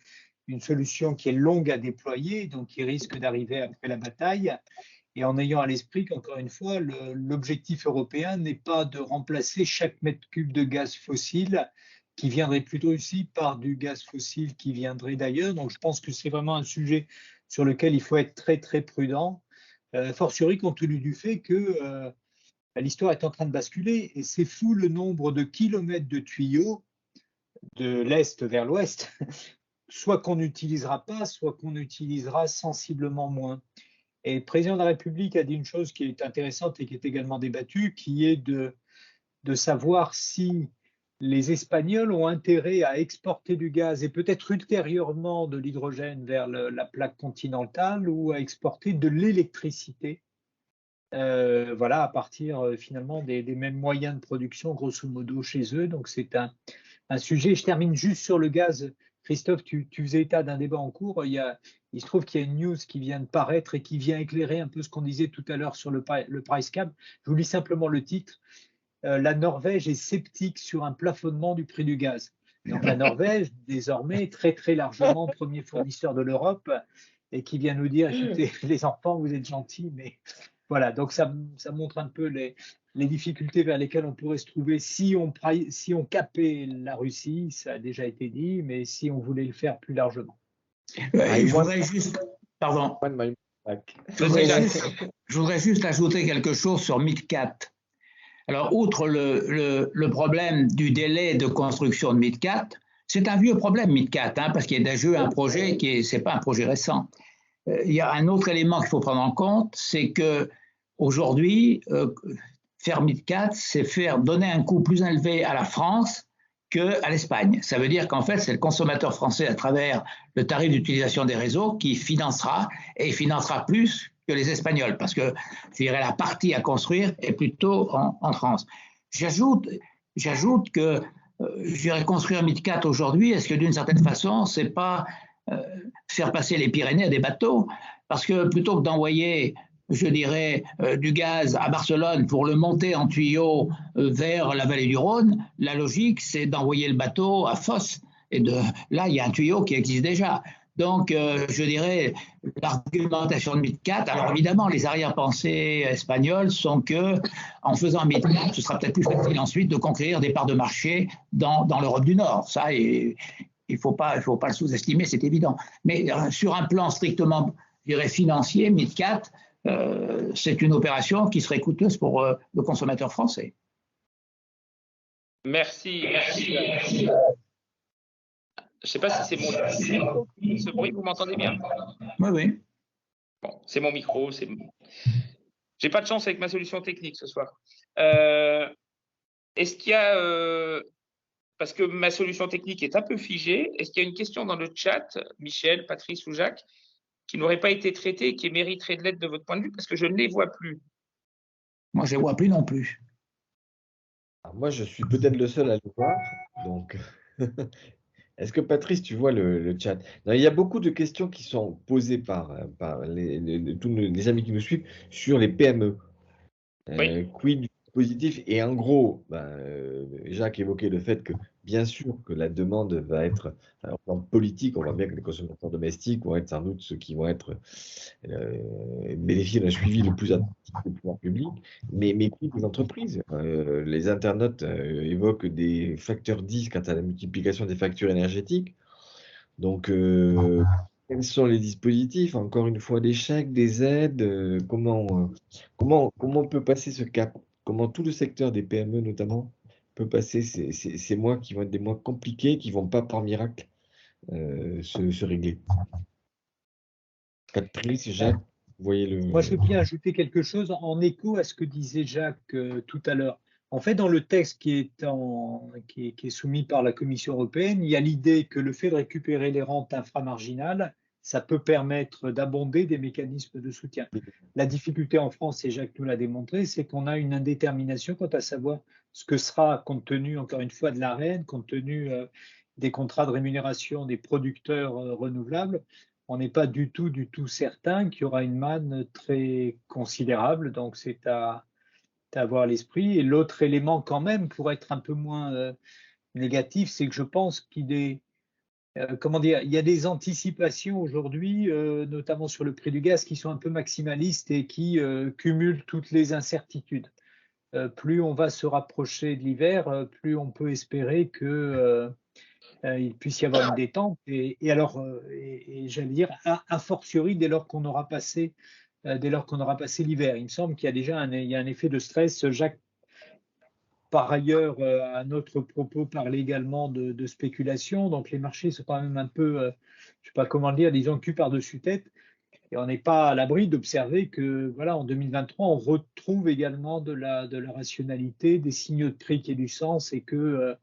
une solution qui est longue à déployer, donc qui risque d'arriver après la bataille, et en ayant à l'esprit qu'encore une fois, l'objectif européen n'est pas de remplacer chaque mètre cube de gaz fossile qui viendrait plutôt ici par du gaz fossile qui viendrait d'ailleurs. Donc, je pense que c'est vraiment un sujet sur lequel il faut être très, très prudent, fortiori compte tenu du fait que l'histoire est en train de basculer et c'est fou le nombre de kilomètres de tuyaux de l'Est vers l'Ouest, soit qu'on n'utilisera pas, soit qu'on utilisera sensiblement moins. Et le président de la République a dit une chose qui est intéressante et qui est également débattue, qui est de savoir si les Espagnols ont intérêt à exporter du gaz et peut-être ultérieurement de l'hydrogène vers la plaque continentale ou à exporter de l'électricité, voilà, à partir finalement des mêmes moyens de production, grosso modo, chez eux. Donc c'est un sujet. Je termine juste sur le gaz. Christophe, tu faisais état d'un débat en cours. Il se trouve qu'il y a une news qui vient de paraître et qui vient éclairer un peu ce qu'on disait tout à l'heure sur le price cap. Je vous lis simplement le titre. La Norvège est sceptique sur un plafonnement du prix du gaz. Donc la Norvège, désormais, très très largement premier fournisseur de l'Europe et qui vient nous dire, écoutez, les enfants, vous êtes gentils, mais voilà. Donc ça montre un peu les difficultés vers lesquelles on pourrait se trouver si on capait la Russie, ça a déjà été dit, mais si on voulait le faire plus largement. Je voudrais juste, pardon, je voudrais juste ajouter quelque chose sur MidCat. Alors, outre le problème du délai de construction de MidCat, c'est un vieux problème MidCat, hein, parce qu'il y a déjà un projet c'est pas un projet récent. Il y a un autre élément qu'il faut prendre en compte, c'est que aujourd'hui, faire MidCat, c'est donner un coût plus élevé à la France qu'à l'Espagne. Ça veut dire qu'en fait, c'est le consommateur français à travers le tarif d'utilisation des réseaux qui financera, et il financera plus que les Espagnols, parce que je dirais la partie à construire est plutôt en France. J'ajoute que je dirais construire MidCat aujourd'hui, est-ce que d'une certaine façon, c'est pas faire passer les Pyrénées à des bateaux, parce que plutôt que d'envoyer, je dirais, du gaz à Barcelone pour le monter en tuyau vers la vallée du Rhône, la logique, c'est d'envoyer le bateau à Fos. Et là, il y a un tuyau qui existe déjà. Donc, je dirais, l'argumentation de MidCat, alors évidemment, les arrière-pensées espagnoles sont que, en faisant MidCat, ce sera peut-être plus facile ensuite de conquérir des parts de marché dans l'Europe du Nord. Ça, il faut pas le sous-estimer, c'est évident. Mais sur un plan strictement, je dirais, financier, MidCat, c'est une opération qui serait coûteuse pour le consommateur français. Merci. Je ne sais pas si c'est ce bruit, vous m'entendez bien? Oui, oui. Bon, c'est mon micro. J'ai pas de chance avec ma solution technique ce soir. Est-ce qu'il y a, parce que ma solution technique est un peu figée, est-ce qu'il y a une question dans le chat, Michel, Patrice ou Jacques, qui n'aurait pas été traitée et qui mériterait de l'aide de votre point de vue? Parce que je ne les vois plus. Moi, je ne les vois plus non plus. Alors moi, je suis peut-être le seul à le voir. Donc, est-ce que Patrice, tu vois le chat? Non, il y a beaucoup de questions qui sont posées par tous les amis qui nous suivent sur les PME. Oui. Quid du positif? Et en gros, Jacques évoquait le fait que, bien sûr, que la demande va être, en plan politique, on voit bien que les consommateurs domestiques vont être sans doute ceux qui vont être bénéficier d'un suivi le plus attentif du pouvoir public, mais quid des entreprises? Les internautes évoquent des facteurs 10 quant à la multiplication des factures énergétiques. Donc, quels sont les dispositifs? Encore une fois, des chèques, des aides? Comment on peut passer ce cap? Comment tout le secteur des PME, notamment, peut passer ces mois qui vont être des mois compliqués, qui ne vont pas, par miracle, se régler? Patrice, Jacques, vous voyez le… Moi, je veux bien ajouter quelque chose en écho à ce que disait Jacques tout à l'heure. En fait, dans le texte qui est soumis par la Commission européenne, il y a l'idée que le fait de récupérer les rentes inframarginales, ça peut permettre d'abonder des mécanismes de soutien. La difficulté en France, et Jacques nous l'a démontré, c'est qu'on a une indétermination quant à savoir ce que sera, compte tenu, encore une fois, de l'AREN, compte tenu des contrats de rémunération des producteurs renouvelables. On n'est pas du tout certain qu'il y aura une manne très considérable. Donc, c'est à avoir à l'esprit. Et l'autre élément, quand même, pour être un peu moins négatif, c'est que je pense qu'il est, comment dire, il y a des anticipations aujourd'hui, notamment sur le prix du gaz, qui sont un peu maximalistes et qui cumulent toutes les incertitudes. Plus on va se rapprocher de l'hiver, plus on peut espérer que il puisse y avoir une détente et j'allais dire a fortiori dès lors qu'on aura passé l'hiver. Il me semble qu'il y a déjà un effet de stress. Jacques, par ailleurs, à notre propos, parlait également de spéculation. Donc les marchés sont quand même un peu, je ne sais pas comment le dire, disons cul par-dessus tête. Et on n'est pas à l'abri d'observer que, voilà, en 2023, on retrouve également de la rationalité, des signaux de prix qui aient du sens et que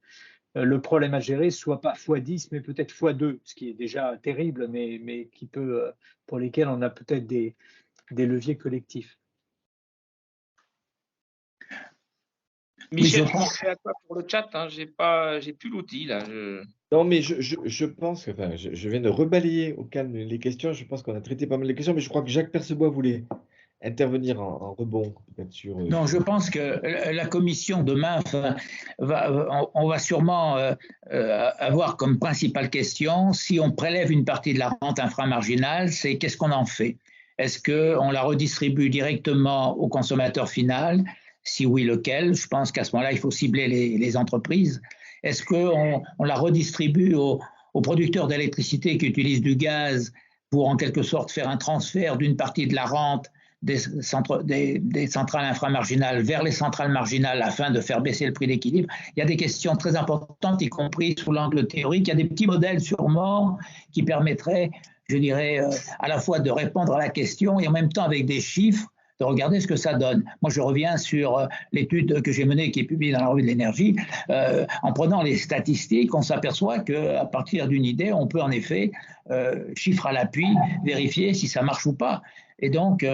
le problème à gérer soit pas x10, mais peut-être x2, ce qui est déjà terrible, mais qui peut, pour lesquels on a peut-être des leviers collectifs. Michel, je pensais à toi pour le chat, hein, j'ai plus l'outil là. Non, mais je pense que, enfin, je viens de rebalayer au calme les questions. Je pense qu'on a traité pas mal de questions, mais je crois que Jacques Percebois voulait intervenir en rebond peut-être sur… Non, je pense que la commission demain, on va sûrement avoir comme principale question, si on prélève une partie de la rente inframarginale, c'est qu'est-ce qu'on en fait? Est-ce qu'on la redistribue directement au consommateur final? Si oui, lequel? Je pense qu'à ce moment-là, il faut cibler les entreprises. Est-ce qu'on la redistribue aux producteurs d'électricité qui utilisent du gaz pour en quelque sorte faire un transfert d'une partie de la rente des centrales inframarginales vers les centrales marginales afin de faire baisser le prix d'équilibre? Il y a des questions très importantes, y compris sous l'angle théorique. Il y a des petits modèles sûrement qui permettraient, je dirais, à la fois de répondre à la question et en même temps avec des chiffres, de regarder ce que ça donne. Moi, je reviens sur l'étude que j'ai menée, qui est publiée dans la revue de l'énergie. En prenant les statistiques, on s'aperçoit qu'à partir d'une idée, on peut en effet, chiffre à l'appui, vérifier si ça marche ou pas. Et donc,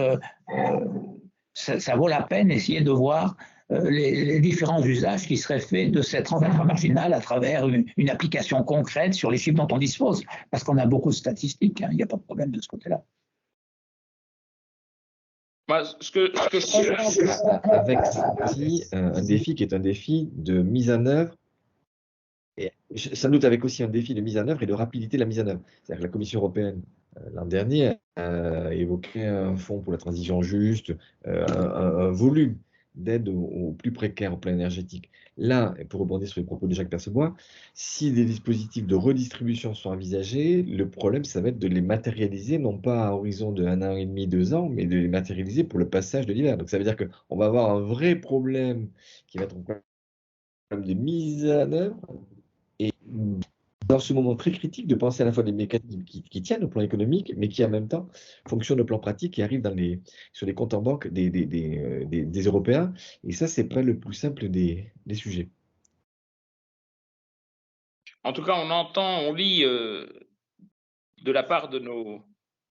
ça vaut la peine d'essayer de voir les différents usages qui seraient faits de cette rente inframarginale à travers une application concrète sur les chiffres dont on dispose. Parce qu'on a beaucoup de statistiques, hein, il n'y a pas de problème de ce côté-là. Ce que je comprends, avec aussi un défi qui est un défi de mise en œuvre, et sans doute avec aussi un défi de mise en œuvre et de rapidité de la mise en œuvre. C'est-à-dire que la Commission européenne, l'an dernier, a évoqué un fonds pour la transition juste, un volume d'aide aux plus précaires au plan énergétique. Là, et pour rebondir sur les propos de Jacques Percebois, si des dispositifs de redistribution sont envisagés, le problème, ça va être de les matérialiser, non pas à horizon de 1 an et demi, 2 ans, mais de les matérialiser pour le passage de l'hiver. Donc ça veut dire qu'on va avoir un vrai problème qui va être un problème de mise en œuvre et dans ce moment très critique de penser à la fois des mécanismes qui tiennent au plan économique, mais qui en même temps fonctionnent au plan pratique et arrivent sur les comptes en banque des Européens. Et ça, c'est pas le plus simple des sujets. En tout cas, on lit de la part de nos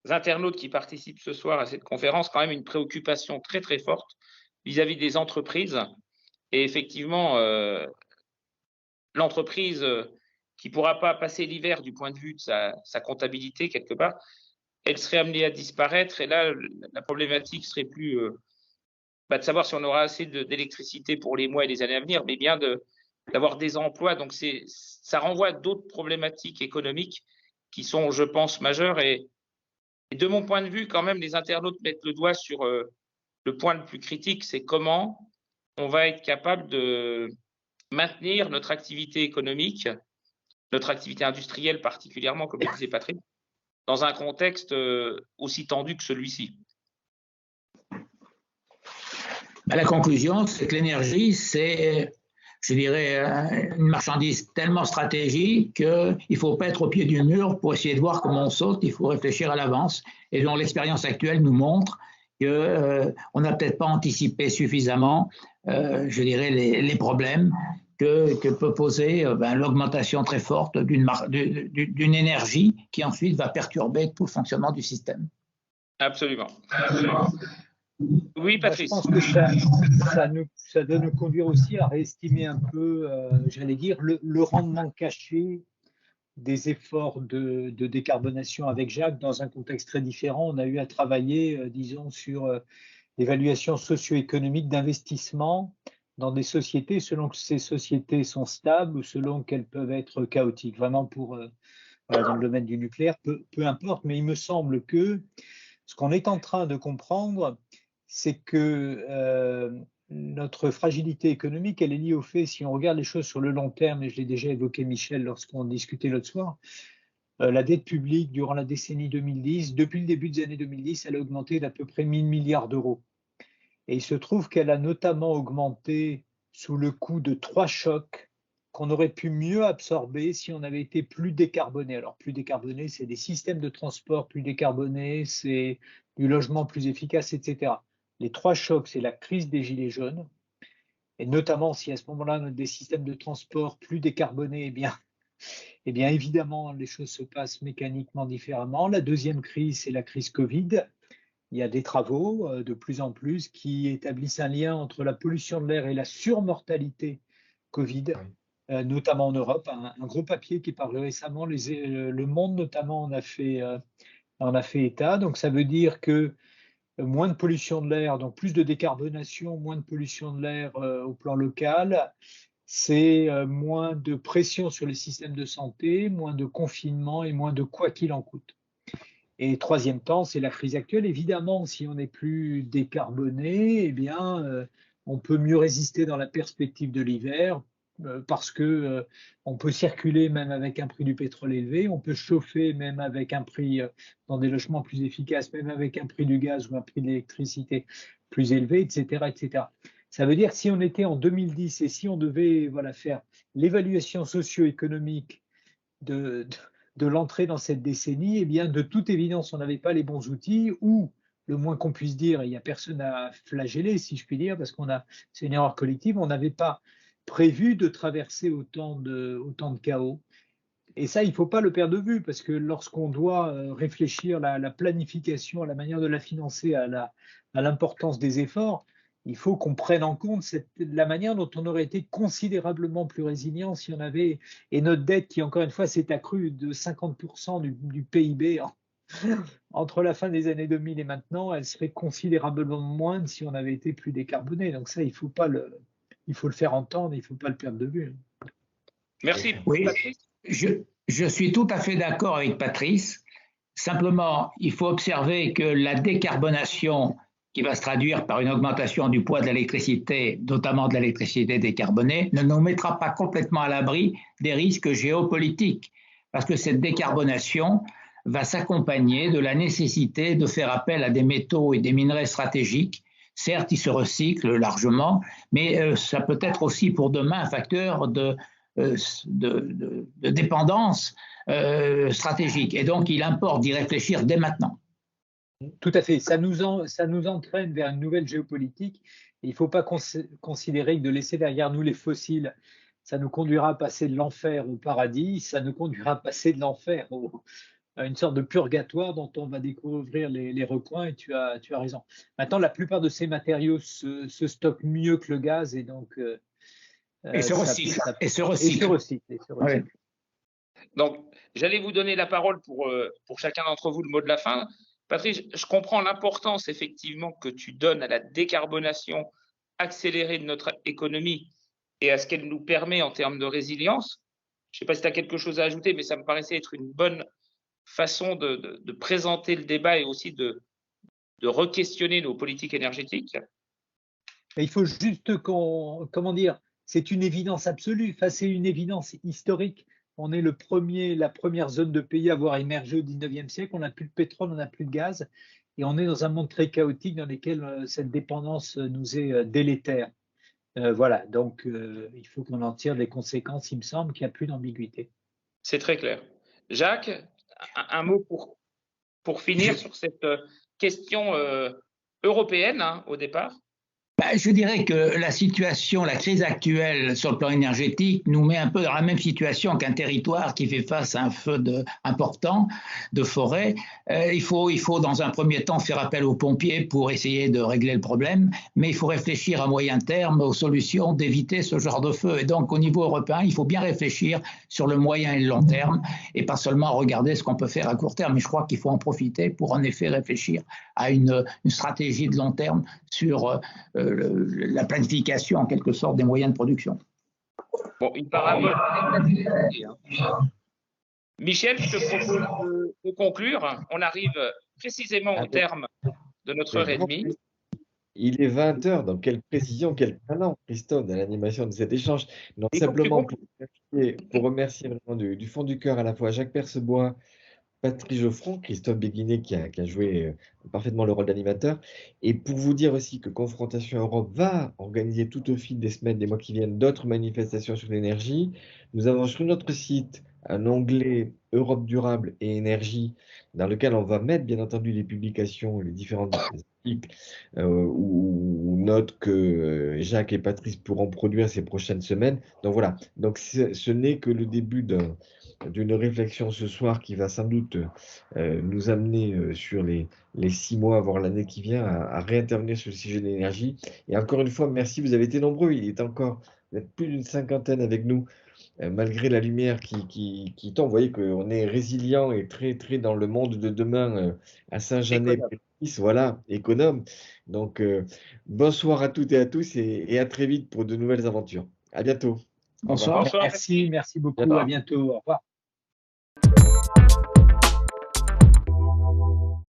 internautes qui participent ce soir à cette conférence quand même une préoccupation très très forte vis-à-vis des entreprises. Et effectivement, l'entreprise qui ne pourra pas passer l'hiver du point de vue de sa comptabilité quelque part, elle serait amenée à disparaître. Et là, la problématique serait plus de savoir si on aura assez d'électricité pour les mois et les années à venir, mais bien d'avoir des emplois. Donc, ça renvoie à d'autres problématiques économiques qui sont, je pense, majeures. Et de mon point de vue, quand même, les internautes mettent le doigt sur le point le plus critique, c'est comment on va être capable de maintenir notre activité économique, notre activité industrielle particulièrement, comme le disait Patrick, dans un contexte aussi tendu que celui-ci. La conclusion, c'est que l'énergie, c'est, je dirais, une marchandise tellement stratégique qu'il ne faut pas être au pied du mur pour essayer de voir comment on saute, il faut réfléchir à l'avance. Et dont l'expérience actuelle nous montre qu'on n'a peut-être pas anticipé suffisamment, je dirais, les problèmes que peut poser l'augmentation très forte d'une énergie qui ensuite va perturber tout le fonctionnement du système. Absolument. Oui, Patrice. Moi, je pense que ça doit nous conduire aussi à réestimer un peu, j'allais dire, le rendement caché des efforts de décarbonation avec Jacques dans un contexte très différent. On a eu à travailler, disons, sur l'évaluation socio-économique d'investissement dans des sociétés selon que ces sociétés sont stables ou selon qu'elles peuvent être chaotiques. Vraiment, dans le domaine du nucléaire, peu importe, mais il me semble que ce qu'on est en train de comprendre, c'est que notre fragilité économique, elle est liée au fait, si on regarde les choses sur le long terme, et je l'ai déjà évoqué, Michel, lorsqu'on discutait l'autre soir, la dette publique durant la décennie 2010, depuis le début des années 2010, elle a augmenté d'à peu près 1 000 milliards d'euros. Et il se trouve qu'elle a notamment augmenté sous le coup de 3 chocs qu'on aurait pu mieux absorber si on avait été plus décarboné. Alors, plus décarboné, c'est des systèmes de transport plus décarbonés, c'est du logement plus efficace, etc. Les 3 chocs, c'est la crise des gilets jaunes, et notamment si à ce moment-là, on a des systèmes de transport plus décarbonés, eh bien évidemment, les choses se passent mécaniquement différemment. La deuxième crise, c'est la crise Covid. Il y a des travaux de plus en plus qui établissent un lien entre la pollution de l'air et la surmortalité Covid, notamment en Europe. Un gros papier qui est paru récemment, Le Monde notamment en a fait état. Donc ça veut dire que moins de pollution de l'air, donc plus de décarbonation, moins de pollution de l'air au plan local, c'est moins de pression sur les systèmes de santé, moins de confinement et moins de quoi qu'il en coûte. Et troisième temps, c'est la crise actuelle. Évidemment, si on est plus décarboné, eh bien, on peut mieux résister dans la perspective de l'hiver parce que on peut circuler même avec un prix du pétrole élevé, on peut chauffer même avec un prix dans des logements plus efficaces, même avec un prix du gaz ou un prix de l'électricité plus élevé, etc., etc. Ça veut dire que si on était en 2010 et si on devait faire l'évaluation socio-économique de l'entrée dans cette décennie, eh bien, de toute évidence, on n'avait pas les bons outils, ou le moins qu'on puisse dire, il n'y a personne à flageller, si je puis dire, parce c'est une erreur collective, on n'avait pas prévu de traverser autant de chaos. Et ça, il ne faut pas le perdre de vue, parce que lorsqu'on doit réfléchir à la planification, à la manière de la financer, à l'importance des efforts, il faut qu'on prenne en compte la manière dont on aurait été considérablement plus résilient si on avait, et notre dette qui encore une fois s'est accrue de 50% du PIB entre la fin des années 2000 et maintenant, elle serait considérablement moindre si on avait été plus décarboné. Donc ça, il faut le faire entendre, il ne faut pas le perdre de vue. Merci. Oui, je suis tout à fait d'accord avec Patrice. Simplement, il faut observer que la décarbonation qui va se traduire par une augmentation du poids de l'électricité, notamment de l'électricité décarbonée, ne nous mettra pas complètement à l'abri des risques géopolitiques, parce que cette décarbonation va s'accompagner de la nécessité de faire appel à des métaux et des minerais stratégiques. Certes, ils se recyclent largement, mais ça peut être aussi pour demain un facteur de dépendance stratégique. Et donc, il importe d'y réfléchir dès maintenant. Tout à fait. Ça nous entraîne vers une nouvelle géopolitique. Il ne faut pas considérer que de laisser derrière nous les fossiles, ça nous conduira à passer de l'enfer au paradis, ça nous conduira à passer de l'enfer à une sorte de purgatoire dont on va découvrir les recoins, et tu as raison. Maintenant, la plupart de ces matériaux se stockent mieux que le gaz, et donc… et se recyclent. Ouais. Donc, j'allais vous donner la parole pour chacun d'entre vous le mot de la fin. Patrice, je comprends l'importance effectivement que tu donnes à la décarbonation accélérée de notre économie et à ce qu'elle nous permet en termes de résilience. Je ne sais pas si tu as quelque chose à ajouter, mais ça me paraissait être une bonne façon de présenter le débat et aussi de re-questionner nos politiques énergétiques. Il faut juste comment dire, c'est une évidence absolue, enfin, c'est une évidence historique. On est la première zone de pays à avoir émergé au 19e siècle. On n'a plus de pétrole, on n'a plus de gaz. Et on est dans un monde très chaotique dans lequel cette dépendance nous est délétère. Voilà, donc il faut qu'on en tire les conséquences. Il me semble qu'il n'y a plus d'ambiguïté. C'est très clair. Jacques, un mot pour finir sur cette question européenne au départ. Je dirais que la crise actuelle sur le plan énergétique nous met un peu dans la même situation qu'un territoire qui fait face à un feu important de forêt. Il faut dans un premier temps faire appel aux pompiers pour essayer de régler le problème, mais il faut réfléchir à moyen terme aux solutions d'éviter ce genre de feu. Et donc au niveau européen, il faut bien réfléchir sur le moyen et le long terme et pas seulement regarder ce qu'on peut faire à court terme. Mais je crois qu'il faut en profiter pour en effet réfléchir à une stratégie de long terme sur la planification en quelque sorte des moyens de production. Bon, une parabole. Michel, je te propose de conclure. On arrive précisément au terme de notre heure et demie. Il est 20h, donc quelle précision, quel talent, Christophe, dans l'animation de cet échange. Donc, simplement pour remercier vraiment du fond du cœur à la fois Jacques Percebois, Patrice Geoffron, Christophe Béguinet qui a joué parfaitement le rôle d'animateur. Et pour vous dire aussi que Confrontation Europe va organiser tout au fil des semaines, des mois qui viennent, d'autres manifestations sur l'énergie. Nous avons sur notre site un onglet Europe durable et énergie dans lequel on va mettre bien entendu les publications, les différents articles ou notes que Jacques et Patrice pourront produire ces prochaines semaines. Donc voilà, donc ce n'est que le début d'une réflexion ce soir qui va sans doute nous amener sur les 6 mois, voire l'année qui vient, à réintervenir sur le sujet de l'énergie. Et encore une fois, merci, vous avez été nombreux. Il est encore plus d'une cinquantaine avec nous, malgré la lumière qui tombe. Vous voyez qu'on est résilient et très, très dans le monde de demain à Saint-Jeannet, voilà, économe. Donc, bonsoir à toutes et à tous et à très vite pour de nouvelles aventures. À bientôt. Bonsoir. Merci beaucoup. À bientôt. Au revoir.